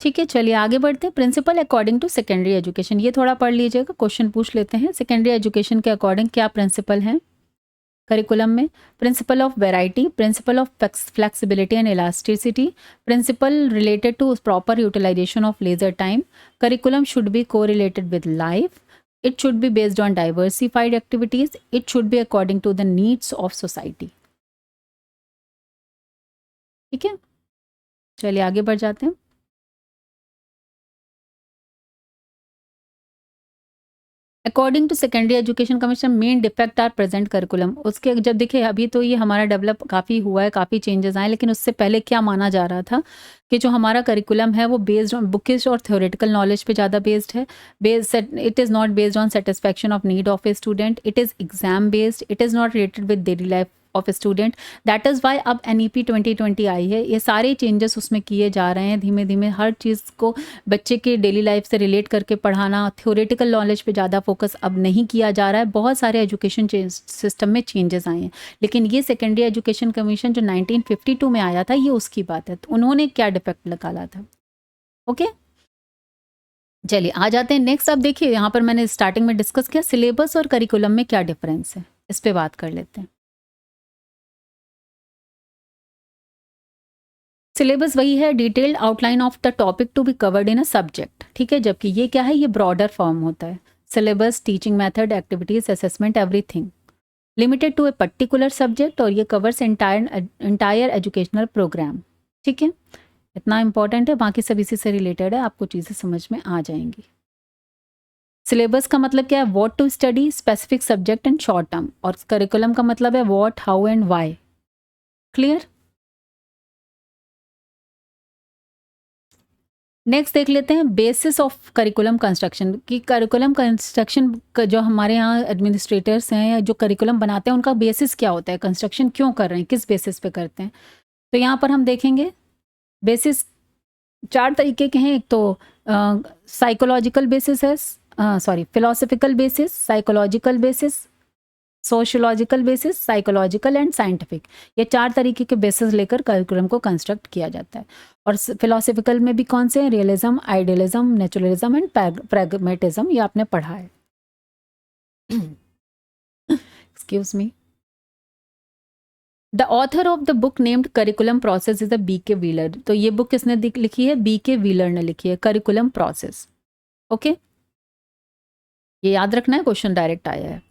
ठीक है, चलिए आगे बढ़ते हैं। Principle according to secondary education, ये थोड़ा पढ़ लीजिएगा, क्वेश्चन पूछ लेते हैं। सेकेंडरी एजुकेशन के अकॉर्डिंग क्या प्रिंसिपल हैं? करिकुलम में, principle of variety, principle of flexibility and elasticity, principle related to proper utilization of leisure time, curriculum should be correlated with life, it should be based on diversified activities, it should be according to the needs of society. ठीक है, चलिए आगे बढ़ जाते हैं. According to secondary education commission main defect are present curriculum. उसके जब देखिए अभी तो ये हमारा डेवलप काफ़ी हुआ है, काफ़ी चेंजेस आए, लेकिन उससे पहले क्या माना जा रहा था कि जो हमारा करिकुलम है वो बेस्ड ऑन बुकिश और थ्योरेटिकल नॉलेज पे ज़्यादा बेस्ड है. It is not based on satisfaction of need of a student, it is exam based, it is not related with daily life of a student. That is why अब NEP 2020 आई है. ये सारे changes उसमें किए जा रहे हैं धीमे धीमे. हर चीज़ को बच्चे के डेली लाइफ से रिलेट करके पढ़ाना, थ्योरेटिकल नॉलेज पे ज़्यादा फोकस अब नहीं किया जा रहा है. बहुत सारे एजुकेशन सिस्टम में चेंजेस आए हैं, लेकिन ये सेकेंडरी एजुकेशन कमीशन जो 1952 में आया था ये उसकी बात है. तो उन्होंने क्या डिफेक्ट निकाला था. ओके चलिए आ जाते हैं नेक्स्ट. अब देखिए यहाँ पर मैंने स्टार्टिंग में डिस्कस किया सिलेबस और करिकुलम में क्या डिफरेंस है, इस पर बात कर लेते हैं. सिलेबस वही है, detailed outline of the topic to be covered in a subject. ठीक है, जबकि ये क्या है, ये ब्रॉडर फॉर्म होता है. Syllabus, teaching method, activities, assessment, everything limited to a particular subject, और ये कवर्स इंटायर एजुकेशनल प्रोग्राम. ठीक है, इतना इंपॉर्टेंट है, बाकी सब इसी से रिलेटेड है, आपको चीज़ें समझ में आ जाएंगी. सिलेबस का मतलब क्या है, what to study, specific subject and short term. और करिकुलम का मतलब है what, how and why. Clear. Next देख लेते हैं बेसिस ऑफ करिकुलम कंस्ट्रक्शन. कि करिकुलम कंस्ट्रक्शन जो हमारे यहाँ एडमिनिस्ट्रेटर्स हैं या जो करिकुलम बनाते हैं उनका बेसिस क्या होता है, कंस्ट्रक्शन क्यों कर रहे हैं, किस बेसिस पे करते हैं. तो यहाँ पर हम देखेंगे बेसिस 4 तरीके के हैं. एक तो साइकोलॉजिकल बेसिस है, sorry philosophical basis, psychological basis, sociological basis, psychological and scientific. ये 4 तरीके के बेसिस लेकर करिकुलम को कंस्ट्रक्ट किया जाता है. और फिलोसफिकल में भी कौन से हैं, realism, idealism, naturalism and pragmatism. ये आपने पढ़ा है. Excuse me. The author of the book named curriculum process is the BK wheeler. तो ये बुक किसने लिखी है, BK व्हीलर ने लिखी है, करिकुलम प्रोसेस. ओके, ये याद रखना है, क्वेश्चन डायरेक्ट आया है.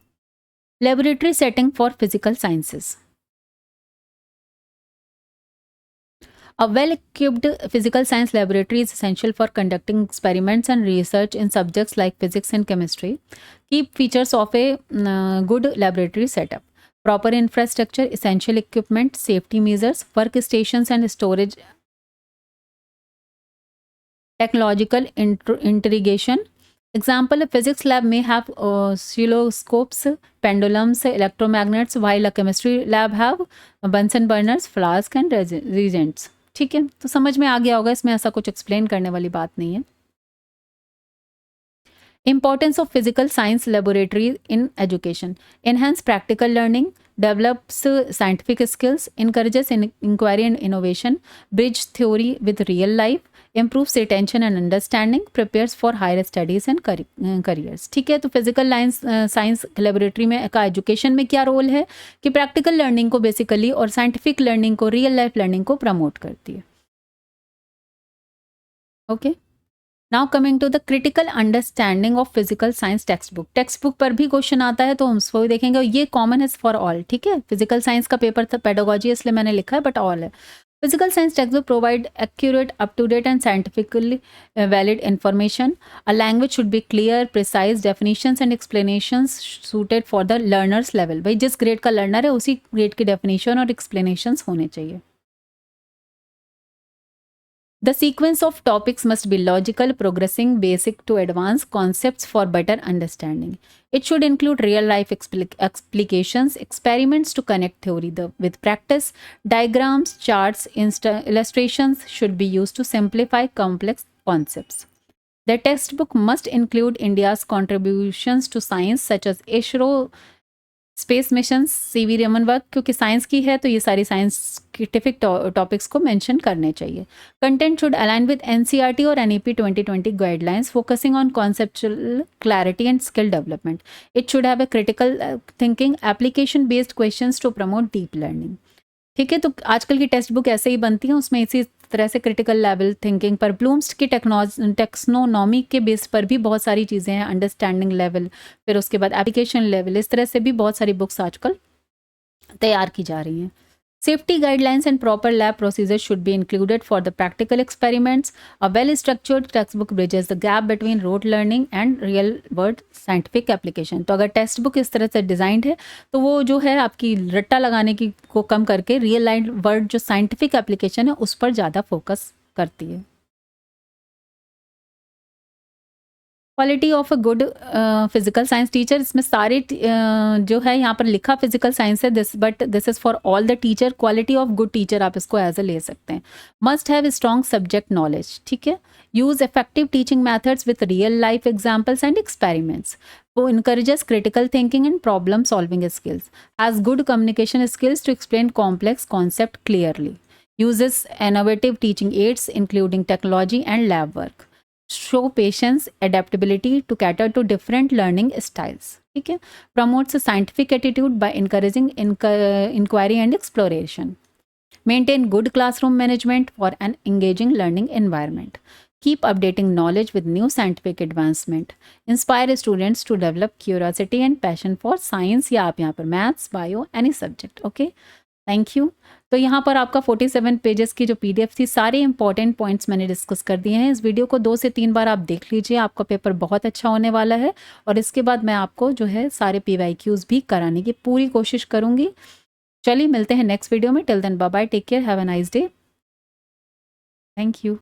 Laboratory setting for physical sciences. A well-equipped physical science laboratory is essential for conducting experiments and research in subjects like physics and chemistry. Key features of a good laboratory setup: proper infrastructure, essential equipment, safety measures, workstations and storage, technological integration. Example, a physics lab may have oscilloscopes, pendulums, electromagnets, while a chemistry lab have Bunsen burners, flask and reagents. ठीक है, तो समझ में आ गया होगा, इसमें ऐसा कुछ एक्सप्लेन करने वाली बात नहीं है. Importance of physical science laboratory in education: enhance practical learning, develops scientific skills, encourages inquiry and innovation, bridge theory with real life, improves retention and understanding, prepares for higher studies and careers. ठीक है, तो physical science laboratory में का education में क्या role है कि practical learning को बेसिकली और साइंटिफिक लर्निंग को, रियल लाइफ लर्निंग को प्रमोट करती है. Okay, now coming to the critical understanding of physical science text book. Text book पर भी क्वेश्चन आता है तो हम उसको भी देखेंगे, और ये कॉमन है फॉर ऑल. ठीक है, फिजिकल साइंस का पेपर था, पेडागोजी इसलिए मैंने लिखा है, बट ऑल है. Physical science text book provide accurate, up to date and scientifically valid information. A language should be clear, precise, definitions and explanations suited for the learners level. भाई जिस grade का learner है उसी grade की definition और explanations होने चाहिए. The sequence of topics must be logical, progressing basic to advanced concepts for better understanding. It should include real-life applications, experiments to connect theory with practice, diagrams, charts, illustrations should be used to simplify complex concepts. The textbook must include India's contributions to science such as ISRO, space mission CV Raman work, क्योंकि science की है तो ये सारी scientific topics को mention करने चाहिए. Content should align with NCERT और NEP 2020 guidelines focusing on conceptual clarity and skill development. It should have a critical thinking, application based questions to promote deep learning. ठीक है, तो आजकल की टेक्स्ट बुक ऐसे ही बनती है, उसमें इसी तरह से क्रिटिकल लेवल थिंकिंग पर, ब्लूम्स की टेक्सोनॉमी के बेस पर भी बहुत सारी चीज़ें हैं, अंडरस्टैंडिंग लेवल, फिर उसके बाद एप्लीकेशन लेवल, इस तरह से भी बहुत सारी बुक्स आजकल तैयार की जा रही हैं. Safety guidelines and proper lab procedures should be included for the practical experiments. A well-structured textbook bridges the gap between rote learning and real-world scientific application. तो अगर टेक्स्ट बुक इस तरह से डिज़ाइंड है तो वो जो है आपकी रट्टा लगाने की को कम करके रियल वर्ल्ड जो साइंटिफिक एप्लीकेशन है उस पर ज़्यादा फोकस करती है. Quality of a good physical science teacher, इसमें सारे जो है यहाँ पर लिखा फिजिकल साइंस है this, but this is for all the teacher. Quality of good teacher आप इसको एज ए ले सकते हैं. Must have strong subject knowledge. ठीक है. Use effective teaching methods with real life examples and experiments. वो encourages critical thinking and problem solving skills. Has good communication skills to explain complex concept clearly. Uses innovative teaching aids including technology and lab work. Show patience, adaptability to cater to different learning styles. ठीक है. Promotes a scientific attitude by encouraging inquiry and exploration. Maintain good classroom management for an engaging learning environment. Keep updating knowledge with new scientific advancement. Inspire students to develop curiosity and passion for science, या आप यहाँ पर maths, bio, any subject. Okay, thank you. तो यहाँ पर आपका 47 pages की जो पीडीएफ थी, सारे इंपॉर्टेंट पॉइंट्स मैंने डिस्कस कर दिए हैं. इस वीडियो को 2 से 3 बार आप देख लीजिए, आपका पेपर बहुत अच्छा होने वाला है. और इसके बाद मैं आपको जो है सारे PYQs भी कराने की पूरी कोशिश करूँगी. चलिए मिलते हैं नेक्स्ट वीडियो में. Till then bye bye, take care, have a nice day. Thank you.